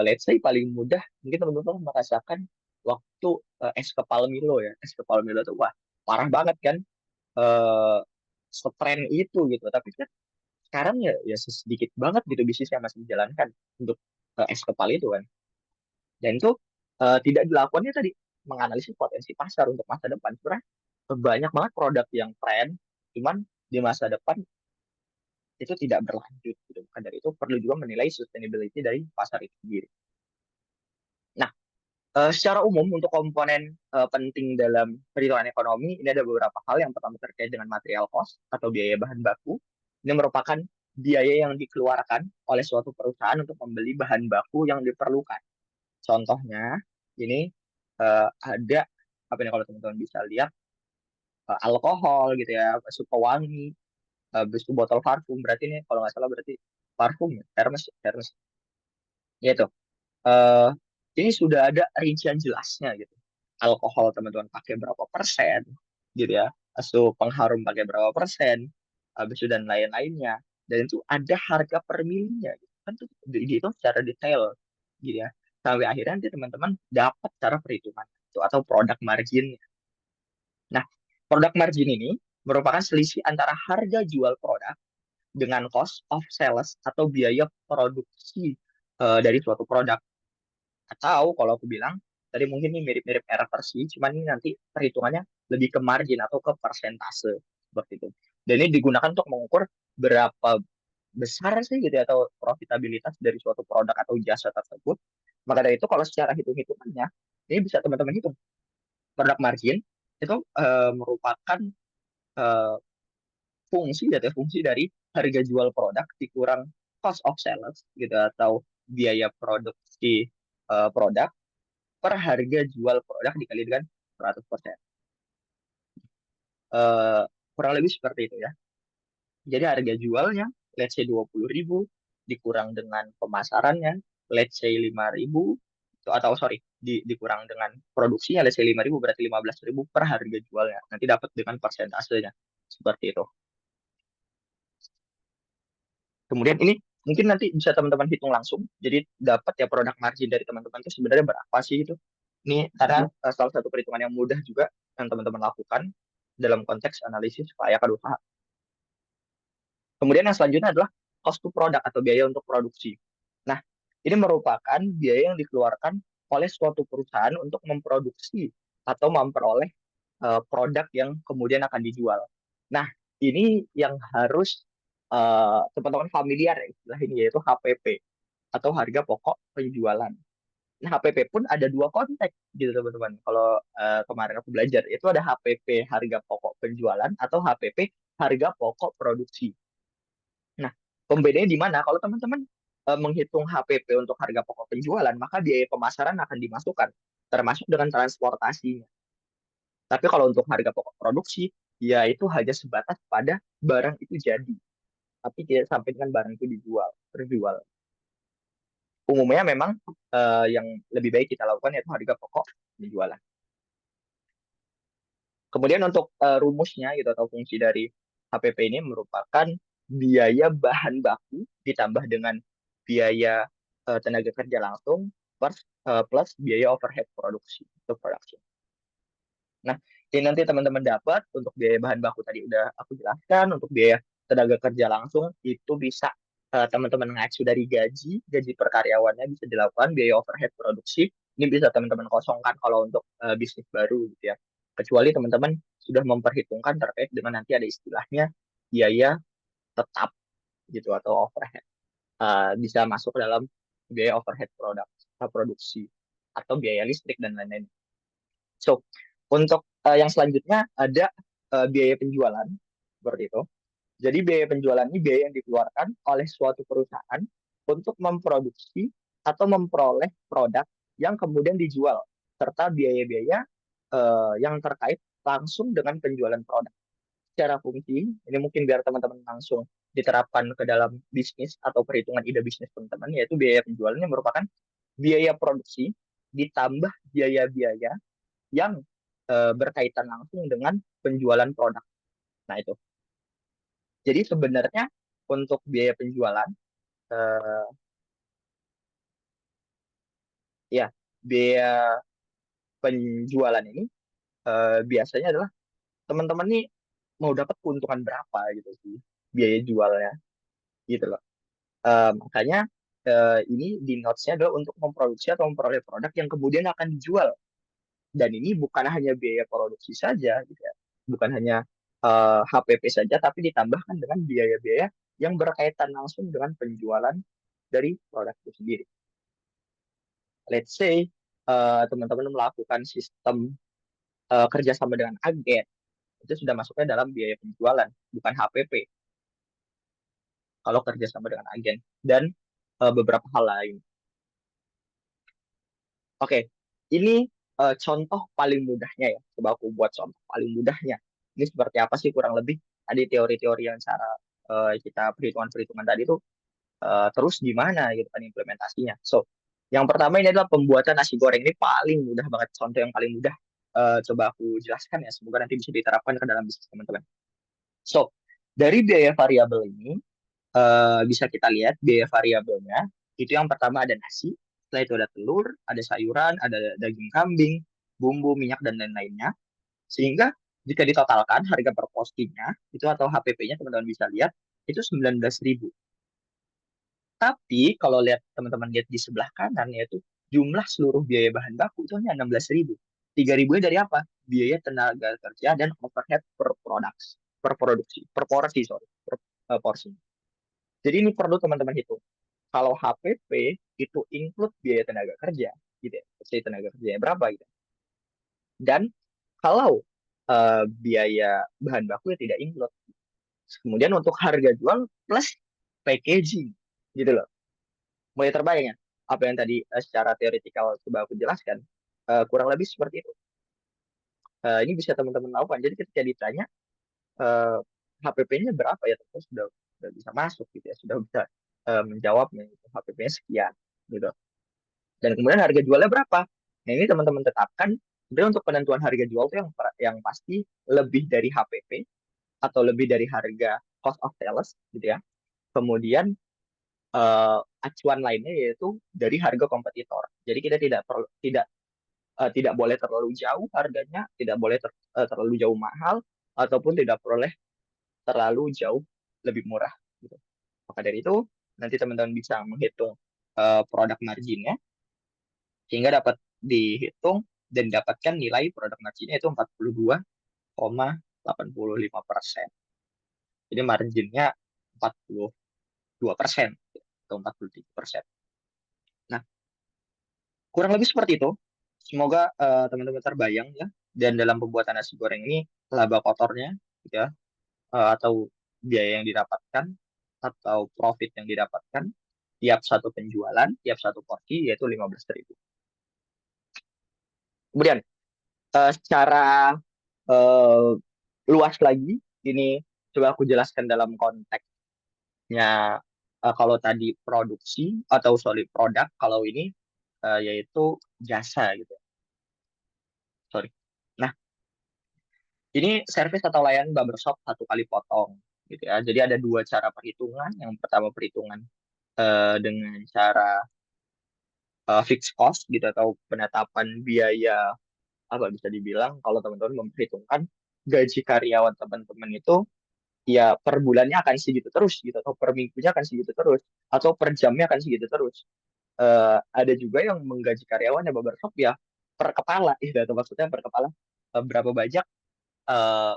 Let's say paling mudah mungkin teman-teman merasakan waktu es kepal Milo ya, es kepal Milo tuh wah parah banget kan, eh setren itu gitu. Tapi kan sekarang ya ya sedikit banget gitu bisnis yang masih dijalankan untuk es kepal itu kan. Dan itu tidak dilakukannya tadi menganalisis potensi pasar untuk masa depan. Sebenarnya banyak banget produk yang tren, cuman di masa depan itu tidak berlanjut gitu. Maka dari itu perlu juga menilai sustainability dari pasar itu sendiri. Nah, secara umum untuk komponen penting dalam perhitungan ekonomi ini ada beberapa hal. Yang pertama terkait dengan material cost atau biaya bahan baku. Ini merupakan biaya yang dikeluarkan oleh suatu perusahaan untuk membeli bahan baku yang diperlukan. Contohnya ini ada apa nih kalau teman-teman bisa lihat, alkohol gitu ya, sup pewangi, habis itu botol parfum. Berarti ini kalau nggak salah berarti parfum ya, Hermes, Hermes. Ya itu. eh ini sudah ada rincian jelasnya gitu. Alkohol teman-teman pakai berapa persen gitu ya. Asu pengharum pakai berapa persen, habis itu dan lain-lainnya. Dan itu ada harga per milinya gitu. Kan tuh dihitung secara detail gitu ya. Sampai akhirnya nanti teman-teman dapat cara perhitungan itu atau produk margin. Nah, produk margin ini merupakan selisih antara harga jual produk dengan cost of sales atau biaya produksi dari suatu produk. Atau kalau aku bilang, tadi mungkin ini mirip-mirip error sih, cuman ini nanti perhitungannya lebih ke margin atau ke persentase seperti itu. Dan ini digunakan untuk mengukur berapa besar sih gitu ya, atau profitabilitas dari suatu produk atau jasa tersebut. Maka dari itu kalau secara hitung-hitungannya, ini bisa teman-teman hitung. Produk margin itu merupakan eh, fungsi gitu ya, fungsi dari harga jual produk dikurang cost of sales gitu atau biaya produksi produk per harga jual produk dikali dengan 100%. Eh, kurang lebih seperti itu ya. Jadi harga jualnya, let's say 20.000, dikurang dengan pemasarannya, let's say 5.000, atau sorry, dikurang dengan produksinya, let's say 5.000, berarti 15.000 per harga jualnya. Nanti dapat dengan persentasenya. Seperti itu. Kemudian ini mungkin nanti bisa teman-teman hitung langsung. Jadi dapat ya produk margin dari teman-teman itu sebenarnya berapa sih itu. Ini karena salah satu perhitungan yang mudah juga yang teman-teman lakukan dalam konteks analisis kelayakan usaha. Kemudian yang selanjutnya adalah cost to product atau biaya untuk produksi. Nah, ini merupakan biaya yang dikeluarkan oleh suatu perusahaan untuk memproduksi atau memperoleh produk yang kemudian akan dijual. Nah, ini yang harus teman-teman familiar ya, istilah ini yaitu HPP atau harga pokok penjualan. Nah, HPP pun ada dua konteks gitu teman-teman. Kalau kemarin aku belajar itu ada HPP harga pokok penjualan atau HPP harga pokok produksi. Nah, pembedanya di mana? Kalau teman-teman menghitung HPP untuk harga pokok penjualan, maka biaya pemasaran akan dimasukkan, termasuk dengan transportasinya. Tapi kalau untuk harga pokok produksi, ya itu hanya sebatas pada barang itu jadi, tapi tidak sampai dengan barang itu dijual, terjual. Umumnya memang yang lebih baik kita lakukan yaitu harga pokok penjualan. Kemudian untuk rumusnya gitu atau fungsi dari HPP ini merupakan biaya bahan baku ditambah dengan biaya tenaga kerja langsung plus biaya overhead produksi untuk production. Nah, ini nanti teman-teman dapat untuk biaya bahan baku tadi udah aku jelaskan, untuk biaya tenaga kerja langsung itu bisa teman-teman ngeksu dari gaji per karyawannya bisa dilakukan, biaya overhead produksi ini bisa teman-teman kosongkan kalau untuk bisnis baru gitu ya. Kecuali teman-teman sudah memperhitungkan terkait dengan nanti ada istilahnya biaya tetap gitu atau overhead. Bisa masuk dalam biaya overhead produksi atau biaya listrik dan lain-lain. So, untuk yang selanjutnya ada biaya penjualan seperti itu. Jadi biaya penjualan ini biaya yang dikeluarkan oleh suatu perusahaan untuk memproduksi atau memperoleh produk yang kemudian dijual serta biaya-biaya yang terkait langsung dengan penjualan produk. Secara fungsi, ini mungkin biar teman-teman langsung diterapkan ke dalam bisnis atau perhitungan ide bisnis teman-teman, yaitu biaya penjualannya merupakan biaya produksi ditambah biaya-biaya yang berkaitan langsung dengan penjualan produk. Nah, itu. Jadi sebenarnya untuk biaya penjualan, eh, ya, biaya penjualan ini biasanya adalah teman-teman nih mau dapat keuntungan berapa gitu sih biaya jualnya gitu loh. Makanya ini di notes-nya adalah untuk memproduksi atau memperoleh produk yang kemudian akan dijual. Dan ini bukan hanya biaya produksi saja, gitu ya. Bukan hanya HPP saja, tapi ditambahkan dengan biaya-biaya yang berkaitan langsung dengan penjualan dari produk itu sendiri. Let's say teman-teman melakukan sistem kerjasama dengan agen, itu sudah masuknya dalam biaya penjualan, bukan HPP. Kalau kerjasama dengan agen dan beberapa hal lain. Oke, ini contoh paling mudahnya ya. Coba aku buat contoh paling mudahnya. Ini seperti apa sih kurang lebih? Tadi teori-teori yang cara kita perhitungan-perhitungan tadi itu terus gimana gitu kan implementasinya. So, yang pertama ini adalah pembuatan nasi goreng ini paling mudah banget. Contoh yang paling mudah. Coba aku jelaskan ya. Semoga nanti bisa diterapkan ke dalam bisnis teman-teman. So, dari biaya variabel ini bisa kita lihat biaya variabelnya itu yang pertama ada nasi, setelah itu ada telur, ada sayuran, ada daging kambing, bumbu, minyak dan lain-lainnya. Sehingga jika ditotalkan harga per postingnya itu atau HPP-nya teman-teman bisa lihat itu 19.000. Tapi kalau lihat teman-teman lihat di sebelah kanan yaitu jumlah seluruh biaya bahan baku itu hanya 16.000. 3.000 dari apa? Biaya tenaga kerja dan overhead per produksi, per porsi, sorry, per porsi. Jadi ini perlu teman-teman hitung. Kalau HPP itu include biaya tenaga kerja, gitu ya. Jadi tenaga kerjanya berapa gitu. Dan kalau biaya bahan baku ya tidak include. Kemudian untuk harga jual plus packaging, gitu loh. Mulai terbayang ya? Apa yang tadi secara teoritikal coba aku jelaskan, kurang lebih seperti itu. Ini bisa teman-teman lakukan. Jadi ketika ditanya eh, HPP-nya berapa ya, terus sudah bisa masuk gitu ya, sudah bisa menjawabnya. Gitu. HPP-nya sekian, gitu. Dan kemudian harga jualnya berapa? Nah, ini teman-teman tetapkan. Sebenarnya untuk penentuan harga jual itu yang pasti lebih dari HPP atau lebih dari harga cost of sales gitu ya. Kemudian acuan lainnya yaitu dari harga kompetitor. Jadi kita tidak boleh terlalu jauh harganya, tidak boleh terlalu jauh mahal ataupun tidak boleh terlalu jauh lebih murah gitu. Maka dari itu nanti teman-teman bisa menghitung produk marginnya sehingga dapat dihitung dan dapatkan nilai produk marginnya itu 42,85%. Jadi marginnya 42% atau 43%. Nah, kurang lebih seperti itu. Semoga teman-teman terbayang ya. Dan dalam pembuatan nasi goreng ini laba kotornya gitu ya, atau biaya yang didapatkan atau profit yang didapatkan tiap satu penjualan, tiap satu porsi yaitu 15.000. Kemudian secara eh, luas lagi. Ini coba aku jelaskan dalam konteksnya kalau tadi produksi atau sorry produk, kalau ini yaitu jasa gitu. Sorry. Nah, ini service atau layanan barbershop satu kali potong gitu ya. Jadi ada dua cara perhitungan. Yang pertama perhitungan dengan cara fixed cost gitu atau penetapan biaya apa bisa dibilang kalau teman-teman memperhitungkan gaji karyawan teman-teman itu ya per bulannya akan segitu terus gitu atau per minggunya akan segitu terus atau per jamnya akan segitu terus. Ada juga yang menggaji karyawannya barbershop ya per kepala gitu atau maksudnya per kepala berapa banyak eh,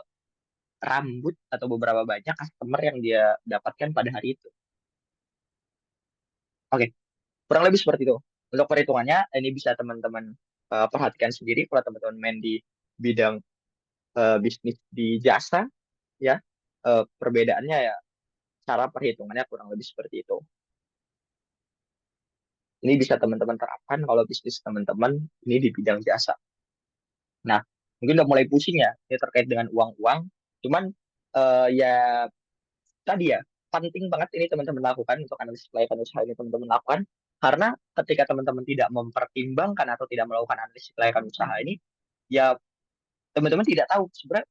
rambut atau beberapa banyak customer yang dia dapatkan pada hari itu. Oke, kurang lebih seperti itu. Untuk perhitungannya ini bisa teman-teman perhatikan sendiri kalau teman-teman main di bidang bisnis di jasa ya. Perbedaannya ya cara perhitungannya kurang lebih seperti itu. Ini bisa teman-teman terapkan kalau bisnis teman-teman ini di bidang jasa. Nah, mungkin udah mulai pusing ya, ini terkait dengan uang-uang. Cuman ya tadi ya, penting banget ini teman-teman lakukan untuk analisis kelayakan usaha ini teman-teman lakukan. Karena ketika teman-teman tidak mempertimbangkan atau tidak melakukan analisis kelayakan usaha ini, ya teman-teman tidak tahu sebenarnya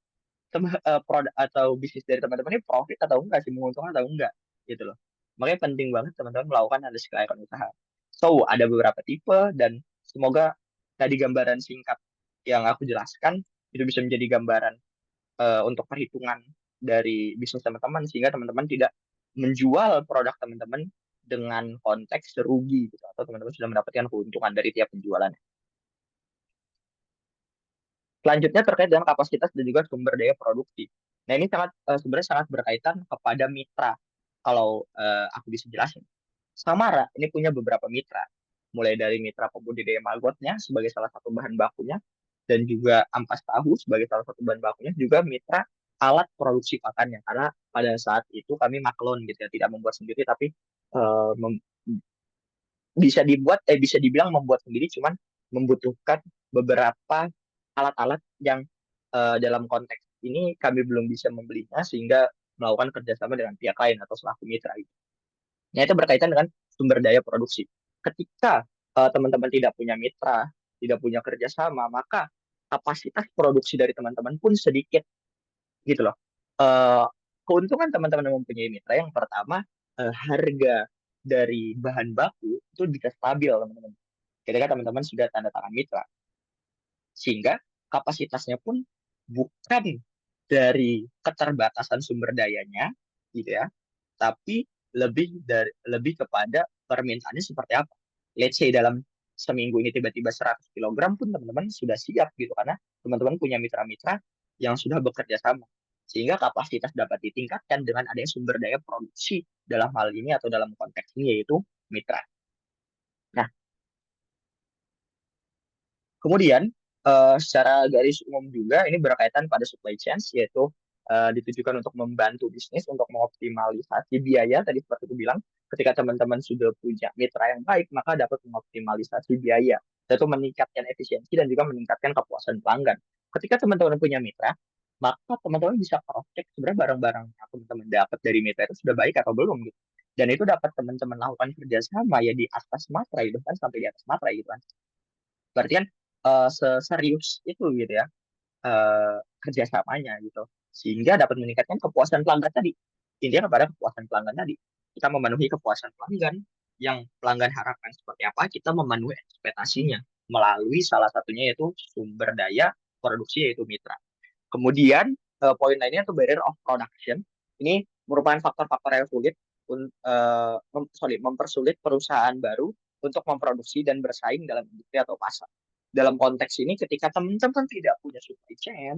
produk atau bisnis dari teman-teman ini profit atau enggak sih, menguntungkan atau enggak gitu loh. Makanya penting banget teman-teman melakukan analisis kelayakan usaha. So, ada beberapa tipe dan semoga tadi gambaran singkat yang aku jelaskan itu bisa menjadi gambaran untuk perhitungan dari bisnis teman-teman sehingga teman-teman tidak menjual produk teman-teman dengan konteks rugi gitu atau teman-teman sudah mendapatkan keuntungan dari tiap penjualan. Selanjutnya terkait dengan kapasitas dan juga sumber daya produksi. Nah, ini sangat sebenarnya sangat berkaitan kepada mitra. Kalau aku bisa jelasin. Samara ini punya beberapa mitra. Mulai dari mitra pembudidaya magotnya sebagai salah satu bahan bakunya dan juga ampas tahu sebagai salah satu bahan bakunya, juga mitra alat produksi pakannya. Karena pada saat itu kami maklon gitu ya, tidak membuat sendiri tapi eh, mem- bisa dibuat bisa dibilang membuat sendiri cuman membutuhkan beberapa alat-alat yang dalam konteks ini kami belum bisa membelinya sehingga melakukan kerjasama dengan pihak lain atau selaku mitra gitu. Nah, itu berkaitan dengan sumber daya produksi. Ketika teman-teman tidak punya mitra, tidak punya kerjasama, maka kapasitas produksi dari teman-teman pun sedikit gitu loh. Eh, Keuntungan teman-teman yang mempunyai mitra yang pertama, harga dari bahan baku itu bisa stabil teman-teman. Ketika teman-teman sudah tanda tangan mitra, sehingga kapasitasnya pun bukan dari keterbatasan sumber dayanya, gitu ya, tapi lebih kepada permintaannya seperti apa. Let's say dalam seminggu ini tiba-tiba 100 kilogram pun teman-teman sudah siap gitu karena teman-teman punya mitra-mitra yang sudah bekerja sama. Sehingga kapasitas dapat ditingkatkan dengan adanya sumber daya produksi dalam hal ini atau dalam konteks ini yaitu mitra. Nah, kemudian secara garis umum juga ini berkaitan pada supply chain yaitu ditujukan untuk membantu bisnis untuk mengoptimalisasi biaya tadi seperti itu bilang ketika teman-teman sudah punya mitra yang baik maka dapat mengoptimalisasi biaya yaitu meningkatkan efisiensi dan juga meningkatkan kepuasan pelanggan. Ketika teman-teman punya mitra maka teman-teman bisa cross check sebenarnya barang-barang yang teman-teman dapat dari mitra itu sudah baik atau belum gitu. Dan itu dapat teman-teman lakukan kerjasama ya di atas materai bahkan sampai di atas materai gitu kan. Berarti kan seserius itu gitu ya kerjasamanya gitu sehingga dapat meningkatkan kepuasan pelanggan tadi. Intinya kepada kepuasan pelanggan tadi kita memenuhi kepuasan pelanggan yang pelanggan harapkan seperti apa kita memenuhi ekspektasinya melalui salah satunya yaitu sumber daya produksi yaitu mitra. Kemudian poin lainnya itu barrier of production. Ini merupakan faktor-faktor yang sulit mempersulit perusahaan baru untuk memproduksi dan bersaing dalam industri atau pasar. Dalam konteks ini, ketika teman-teman tidak punya supply chain,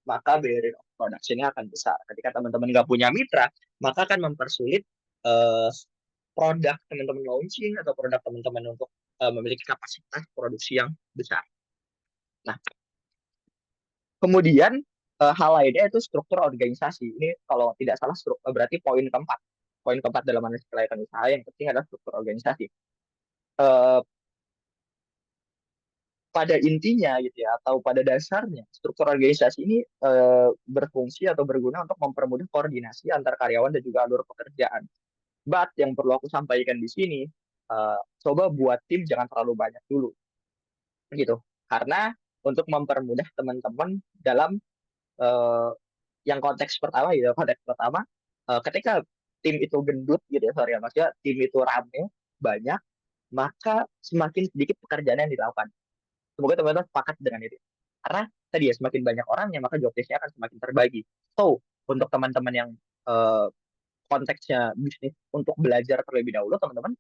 maka barrier of production akan besar. Ketika teman-teman nggak punya mitra, maka akan mempersulit uh, produk teman-teman launching atau produk teman-teman untuk memiliki kapasitas produksi yang besar. Nah, kemudian hal lainnya itu struktur organisasi. Ini kalau tidak salah berarti poin keempat. Poin keempat dalam analisis kelayakan usaha yang penting adalah struktur organisasi. Eh, Pada intinya gitu ya atau pada dasarnya struktur organisasi ini berfungsi atau berguna untuk mempermudah koordinasi antar karyawan dan juga alur pekerjaan. But yang perlu aku sampaikan di sini, coba buat tim jangan terlalu banyak dulu gitu. Karena untuk mempermudah teman-teman dalam eh, yang konteks pertama gitu, konteks pertama ketika tim itu gendut gitu ya, sorry ya maksudnya tim itu rame banyak maka semakin sedikit pekerjaan yang dilakukan. Semoga teman-teman sepakat dengan itu. Karena tadi ya semakin banyak orangnya maka job desk-nya akan semakin terbagi. So, untuk teman-teman yang eh, konteksnya bisnis untuk belajar terlebih dahulu, teman-teman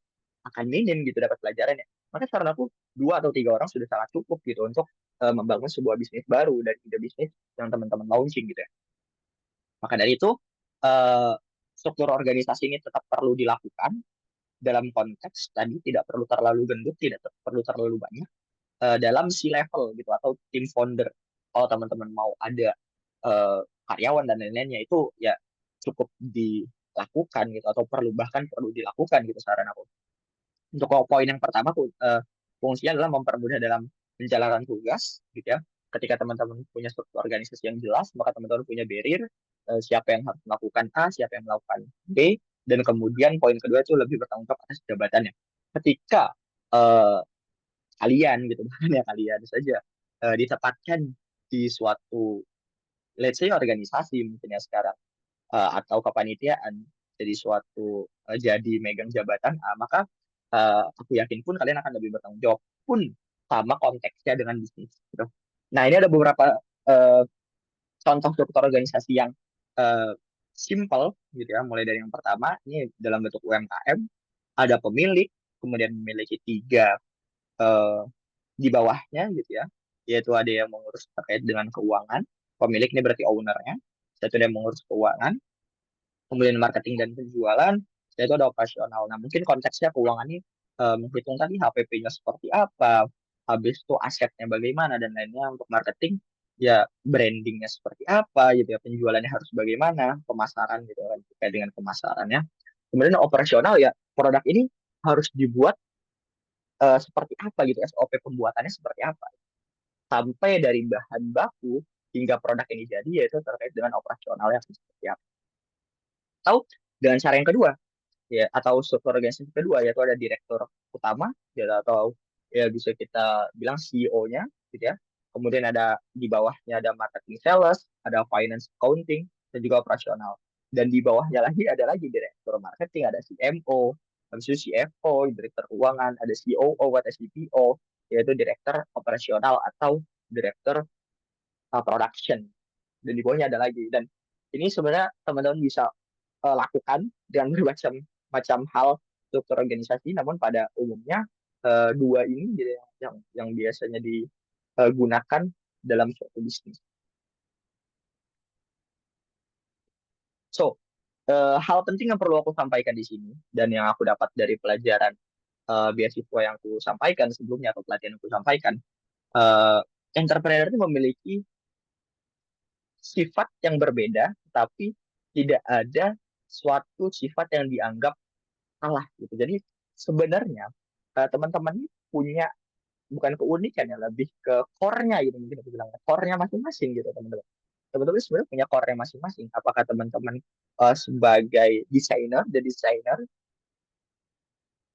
akan minim gitu dapat pelajarannya. Maka saran aku 2 atau 3 orang sudah sangat cukup gitu untuk membangun sebuah bisnis baru dari ide bisnis yang teman-teman launching gitu ya. Maka dari itu eh, struktur organisasi ini tetap perlu dilakukan dalam konteks tadi tidak perlu terlalu gendut, tidak perlu terlalu banyak dalam C level gitu atau tim founder. Kalau teman-teman mau ada karyawan dan lain-lainnya itu ya cukup dilakukan gitu atau perlu bahkan perlu dilakukan gitu saran aku. Untuk poin yang pertama fungsinya adalah mempermudah dalam menjalankan tugas gitu ya. Ketika teman-teman punya struktur organisasi yang jelas, maka teman-teman punya barrier siapa yang harus melakukan A, siapa yang melakukan B, dan kemudian poin kedua itu lebih bertanggung jawab atas jabatannya. Ketika eh, kalian gitu bahkan ya kalian saja ditempatkan di suatu let's say organisasi mungkin ya sekarang atau kepanitiaan jadi suatu jadi megang jabatan maka aku yakin pun kalian akan lebih bertanggung jawab pun sama konteksnya dengan bisnis gitu. Nah ini ada beberapa uh, contoh struktur organisasi yang uh, simple gitu ya mulai dari yang pertama ini dalam bentuk UMKM ada pemilik kemudian memiliki 3 uh, di bawahnya gitu ya yaitu ada yang mengurus terkait dengan keuangan pemilik ini berarti ownernya satu yang mengurus keuangan kemudian marketing dan penjualan, yaitu ada operasional. Nah, mungkin konteksnya keuangan ini menghitung tadi HPP-nya seperti apa, habis itu asetnya bagaimana dan lainnya untuk marketing ya brandingnya seperti apa gitu ya penjualannya harus bagaimana pemasaran gitu kan terkait dengan pemasarannya kemudian operasional ya produk ini harus dibuat seperti apa gitu SOP pembuatannya seperti apa sampai dari bahan baku hingga produk ini jadi yaitu terkait dengan operasionalnya seperti apa atau dengan cara yang kedua ya atau struktur organisasi kedua yaitu ada direktur utama ya atau ya bisa kita bilang CEO-nya gitu ya. Kemudian ada di bawahnya ada marketing sales, ada finance accounting dan juga operasional. Dan di bawahnya lagi ada lagi direktur marketing, ada CMO, habis itu CFO, direktur keuangan, ada COO atau CPO, yaitu direktur operasional atau direktur production. Dan di bawahnya ada lagi. Dan ini sebenarnya teman-teman bisa lakukan dengan bermacam macam hal struktur organisasi, namun pada umumnya dua ini gitu, yang biasanya digunakan dalam suatu bisnis. So, hal penting yang perlu aku sampaikan di sini dan yang aku dapat dari pelajaran beasiswa yang aku sampaikan sebelumnya atau pelatihan yang aku sampaikan, uh, entrepreneur itu memiliki sifat yang berbeda, tapi tidak ada suatu sifat yang dianggap salah gitu. Jadi sebenarnya teman-teman ini punya bukan keunikan ya, lebih ke core-nya gitu mungkin aku bilang core-nya masing-masing gitu teman-teman. Teman-teman sebenarnya punya core-nya masing-masing. Apakah teman-teman sebagai desainer, the desainer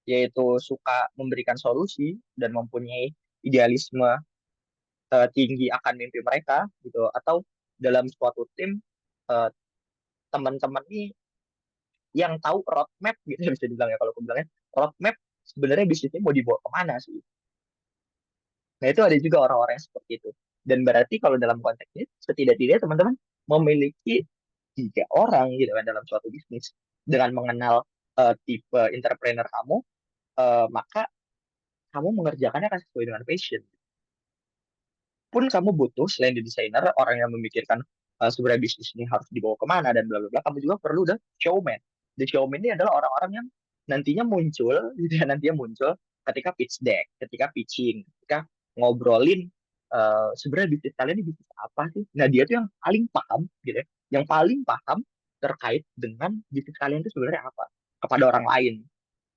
yaitu suka memberikan solusi dan mempunyai idealisme tinggi akan mimpi mereka gitu atau dalam suatu tim eh, teman-teman ini yang tahu roadmap gitu bisa dibilang ya kalau aku bilangnya roadmap sebenarnya bisnisnya mau dibawa kemana sih. Nah itu ada juga orang-orang yang seperti itu. Dan berarti kalau dalam konteks ini setidak-tidaknya teman-teman memiliki 3 orang gitu kan dalam suatu bisnis dengan mengenal tipe entrepreneur kamu maka kamu mengerjakannya akan sesuai dengan passion pun kamu butuh selain di desainer orang yang memikirkan sebenarnya bisnis ini harus dibawa kemana dan bla bla bla kamu juga perlu the showman. The showman ini adalah orang-orang yang nantinya muncul gitu ya nantinya muncul ketika pitch deck ketika pitching ketika ngobrolin sebenarnya bisnis kalian ini bisnis apa sih nah dia tuh yang paling paham gitu ya yang paling paham terkait dengan bisnis kalian itu sebenarnya apa kepada orang lain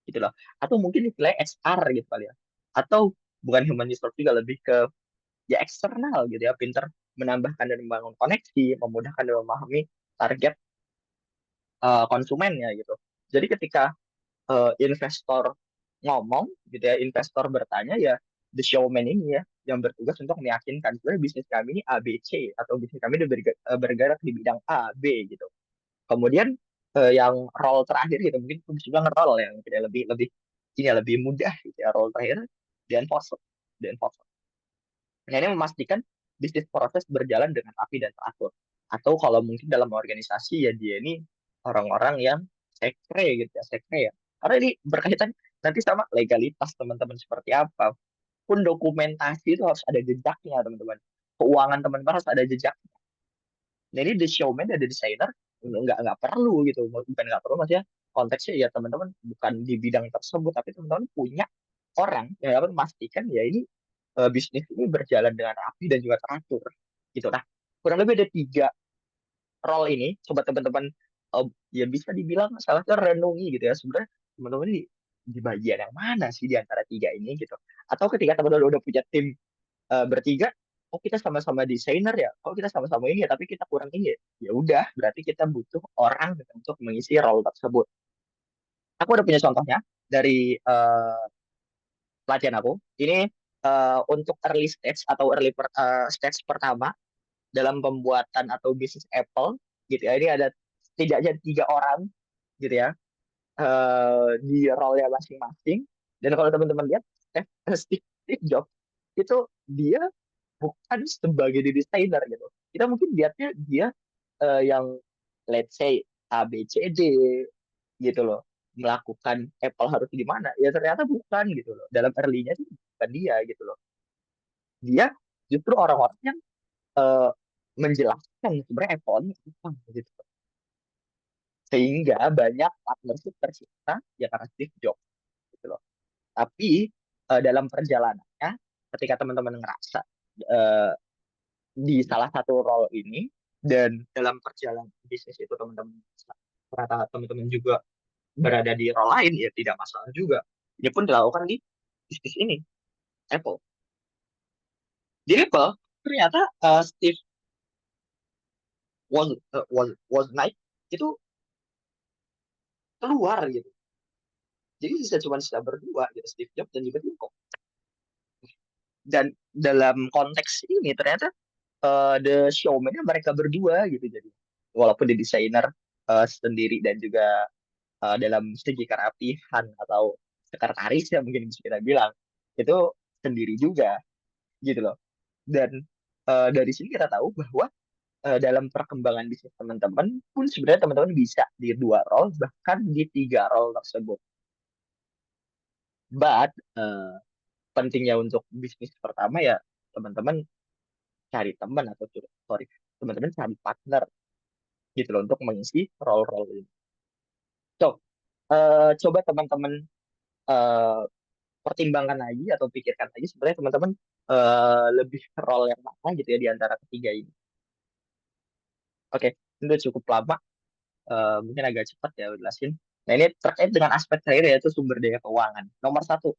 gitu loh atau mungkin istilahnya XR gitu kali ya atau bukan human resource juga lebih ke ya eksternal gitu ya pinter menambahkan dan membangun koneksi memudahkan dan memahami target konsumennya gitu jadi ketika investor ngomong gitu ya investor bertanya ya the showman ini ya yang bertugas untuk meyakinkan sebenarnya bisnis kami ini ABC atau bisnis kami ini bergerak di bidang A B gitu kemudian yang role terakhir gitu mungkin bisa bilang role yang tidak lebih lebih ini lebih mudah gitu ya. Role terakhir di enforcer, di enforcer. Nah, ini memastikan bisnis proses berjalan dengan rapi dan teratur. Atau kalau mungkin dalam organisasi ya dia ini orang-orang yang sekre gitu ya, sekre ya. Karena ini berkaitan nanti sama legalitas teman-teman seperti apa. Pun dokumentasi itu harus ada jejaknya teman-teman. Keuangan teman-teman harus ada jejak. Jadi the showman dan the designer nggak perlu gitu, bukan nggak perlu maksudnya konteksnya ya teman-teman bukan di bidang tersebut tapi teman-teman punya orang yang dapat memastikan ya ini bisnis ini berjalan dengan rapi dan juga teratur gitu. Nah kurang lebih ada tiga role ini, coba teman-teman ya bisa dibilang salah satu renungi gitu ya sebenarnya teman-teman di bagian yang mana sih di antara tiga ini gitu. Atau ketika teman-teman udah punya tim bertiga, oh kita sama-sama desainer ya, oh kita sama-sama ini ya, tapi kita kurang ini ya. Ya udah, berarti kita butuh orang untuk mengisi role tersebut. Aku udah punya contohnya dari pelatihan aku. Ini untuk early stage atau stage pertama dalam pembuatan atau bisnis Apple gitu ya. Ini ada setidaknya tiga orang gitu ya di role-nya masing-masing. Dan kalau teman-teman lihat, Steve Jobs itu dia bukan sebagai desainer gitu. Kita mungkin lihatnya dia yang let's say A B C D gitu loh, melakukan Apple harus gimana. Ya ternyata bukan gitu loh. Dalam early-nya sih bukan dia gitu loh. Dia justru orang-orang yang eh, menjelaskan sebenarnya Apple ini apa gitu. Sehingga banyak partnership tercipta ya karena Steve Jobs gitu loh. Tapi dalam perjalanannya ketika teman-teman ngerasa eh, di salah satu role ini dan dalam perjalanan bisnis itu teman-teman ternyata teman-teman juga berada di role lain ya tidak masalah juga. Ini pun dilakukan di bisnis ini Apple. Di Apple ternyata Steve was night itu keluar gitu. Jadi cuma berdua gitu Steve Jobs dan juga Tim Cook. Dan dalam konteks ini ternyata the showman mereka berdua gitu jadi walaupun di desainer sendiri dan juga dalam segi kerapihan atau sekretaris ya mungkin bisa kita bilang itu sendiri juga gitu loh. Dan dari sini kita tahu bahwa dalam perkembangan bisnis teman-teman pun sebenarnya teman-teman bisa di dua role bahkan di tiga role tersebut. But pentingnya untuk bisnis pertama ya teman-teman cari teman atau sorry teman-teman cari partner gitu loh untuk mengisi role-role ini. So, coba teman-teman eh, pertimbangkan lagi atau pikirkan lagi sebenarnya teman-teman lebih role yang mana gitu ya di antara ketiga ini. Oke, ini udah cukup lama, mungkin agak cepat ya jelasin. Nah ini terkait dengan aspek terakhir yaitu sumber daya keuangan. Nomor satu,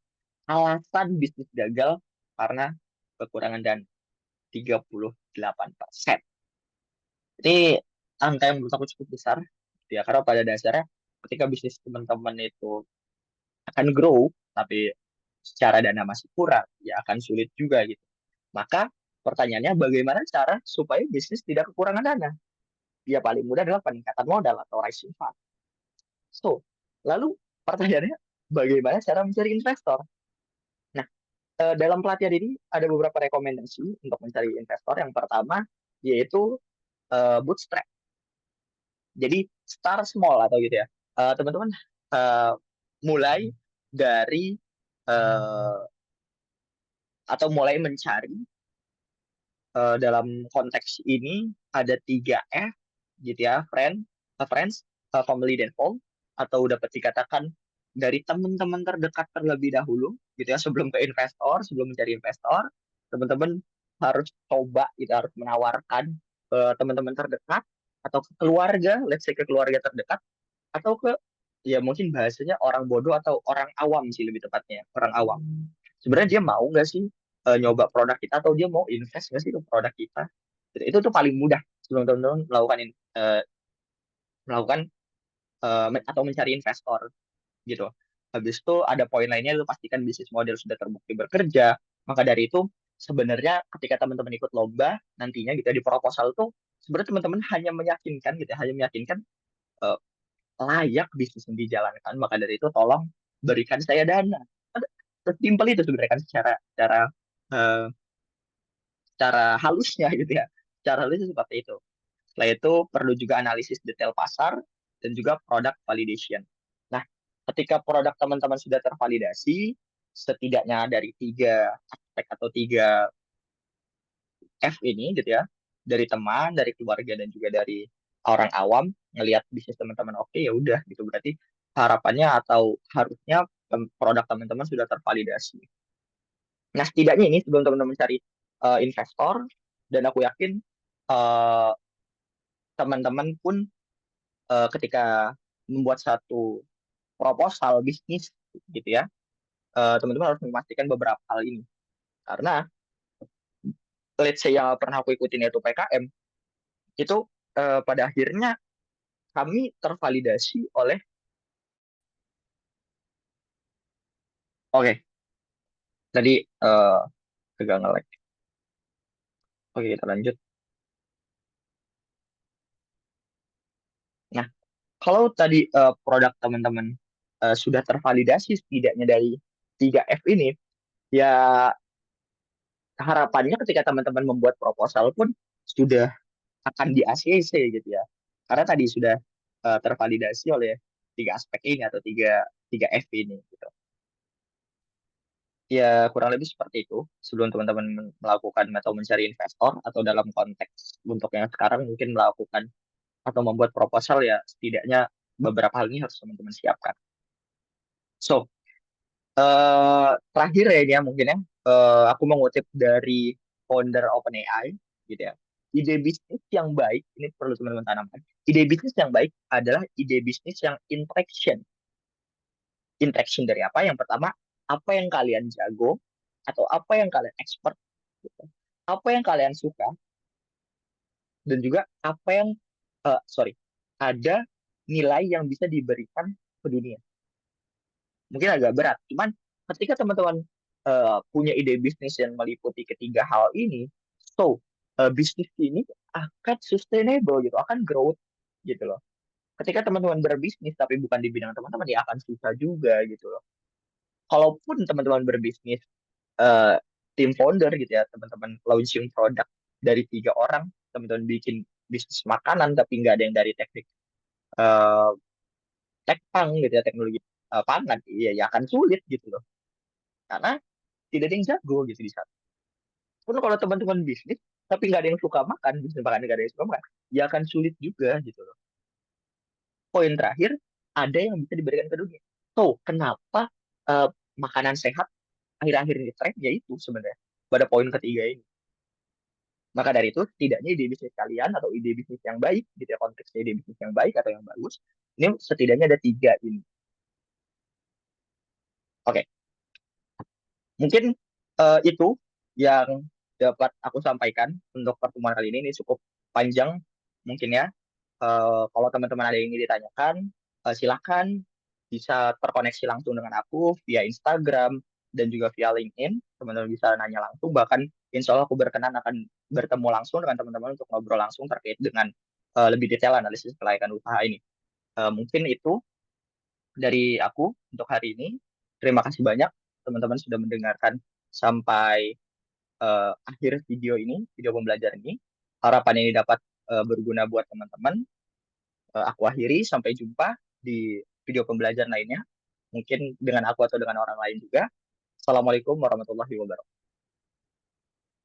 alasan bisnis gagal karena kekurangan dana 38%. Ini angka yang menurut aku cukup besar, ya karena pada dasarnya ketika bisnis teman-teman itu akan grow, tapi secara dana masih kurang, ya akan sulit juga gitu. Maka pertanyaannya bagaimana cara supaya bisnis tidak kekurangan dana? Ya paling mudah adalah peningkatan modal atau rising fund. So, lalu pertanyaannya bagaimana cara mencari investor? Nah, dalam pelatihan ini ada beberapa rekomendasi untuk mencari investor. Yang pertama yaitu bootstrap. Jadi start small atau gitu ya. Teman-teman uh, mulai dari uh, atau mulai mencari dalam konteks ini ada tiga F gitu ya, friends, family dan home atau dapat dikatakan dari teman-teman terdekat terlebih dahulu gitu ya sebelum ke investor, sebelum mencari investor, teman-teman harus coba gitu harus menawarkan ke teman-teman terdekat atau ke keluarga, let's say ke keluarga terdekat atau ke ya mungkin bahasanya orang bodoh atau orang awam sih lebih tepatnya, orang awam. Sebenarnya dia mau nggak sih nyoba produk kita atau dia mau invest nggak sih ke produk kita? Itu tuh paling mudah sebelum teman-teman melakukan atau mencari investor gitu. Habis itu ada poin lainnya itu pastikan bisnis model sudah terbukti bekerja. Maka dari itu sebenarnya ketika teman-teman ikut lomba nantinya gitu ya, di proposal tuh sebenarnya teman-teman hanya meyakinkan gitu ya, hanya meyakinkan eh, layak bisnis yang dijalankan. Maka dari itu tolong berikan saya dana. Sesimpel itu sebenarnya kan secara secara eh, secara halusnya gitu ya. Secara halusnya seperti itu. Setelah itu perlu juga analisis detail pasar dan juga product validation. Nah, ketika produk teman-teman sudah tervalidasi, setidaknya dari tiga aspek atau tiga F ini gitu ya, dari teman, dari keluarga dan juga dari orang awam ngelihat bisnis teman-teman oke ya udah gitu berarti harapannya atau harusnya produk teman-teman sudah tervalidasi. Nah, setidaknya ini sebelum teman-teman cari investor dan aku yakin eh, teman-teman pun ketika membuat satu proposal bisnis gitu ya, teman-teman harus memastikan beberapa hal ini karena let's say yang pernah aku ikutin yaitu PKM itu pada akhirnya kami tervalidasi oleh oke tadi eh agak nge-lag. Oke, kita lanjut. Nah, kalau tadi produk teman-teman sudah tervalidasi setidaknya dari 3F ini, ya harapannya ketika teman-teman membuat proposal pun sudah akan di ACC gitu ya. Karena tadi sudah tervalidasi oleh tiga aspek ini atau tiga tiga F ini gitu. Ya kurang lebih seperti itu sebelum teman-teman melakukan atau mencari investor atau dalam konteks untuk yang sekarang mungkin melakukan atau membuat proposal ya setidaknya beberapa hal ini harus teman-teman siapkan. So, terakhir ya ini ya mungkin ya, aku mengutip dari founder OpenAI gitu ya. Ide bisnis yang baik, ini perlu teman-teman tanamkan. Ide bisnis yang baik adalah ide bisnis yang interaction. Interaction dari apa? Yang pertama, apa yang kalian jago atau apa yang kalian expert, gitu. Apa yang kalian suka dan juga apa yang, sorry, ada nilai yang bisa diberikan ke dunia. Mungkin agak berat. Cuman ketika teman-teman punya ide bisnis yang meliputi ketiga hal ini, so bisnis ini akan sustainable gitu, akan growth gitu loh. Ketika teman-teman berbisnis tapi bukan di bidang teman-teman, ya akan susah juga gitu loh. Kalaupun teman-teman berbisnis eh, tim founder gitu ya, teman-teman launching produk dari tiga orang, teman-teman bikin bisnis makanan tapi nggak ada yang dari teknik eh, tekpang gitu ya, teknologi pangan, iya ya akan sulit gitu loh. Karena tidak ada yang jago gitu di sana. Pun kalau teman-teman bisnis, tapi nggak ada yang suka makan, bisnis makan nggak ada yang suka makan, ya akan sulit juga gitu loh. Poin terakhir, ada yang bisa diberikan ke dunia. So, kenapa eh, makanan sehat akhir-akhir ini tren? Ya itu sebenarnya. Pada poin ketiga ini. Maka dari itu, setidaknya ide bisnis kalian atau ide bisnis yang baik, gitu ya, konteksnya ide bisnis yang baik atau yang bagus, ini setidaknya ada tiga ini. Oke, mungkin itu yang dapat aku sampaikan untuk pertemuan kali ini. Ini cukup panjang mungkin ya. Kalau teman-teman ada yang ingin ditanyakan, silakan bisa terkoneksi langsung dengan aku via Instagram dan juga via LinkedIn. Teman-teman bisa nanya langsung, bahkan insya Allah aku berkenan akan bertemu langsung dengan teman-teman untuk ngobrol langsung terkait dengan lebih detail analisis kelayakan usaha ini. Mungkin itu dari aku untuk hari ini. Terima kasih banyak teman-teman sudah mendengarkan sampai akhir video ini, video pembelajaran ini. Harapan ini dapat berguna buat teman-teman. Aku akhiri, sampai jumpa di video pembelajaran lainnya. Mungkin dengan aku atau dengan orang lain juga. Assalamualaikum warahmatullahi wabarakatuh.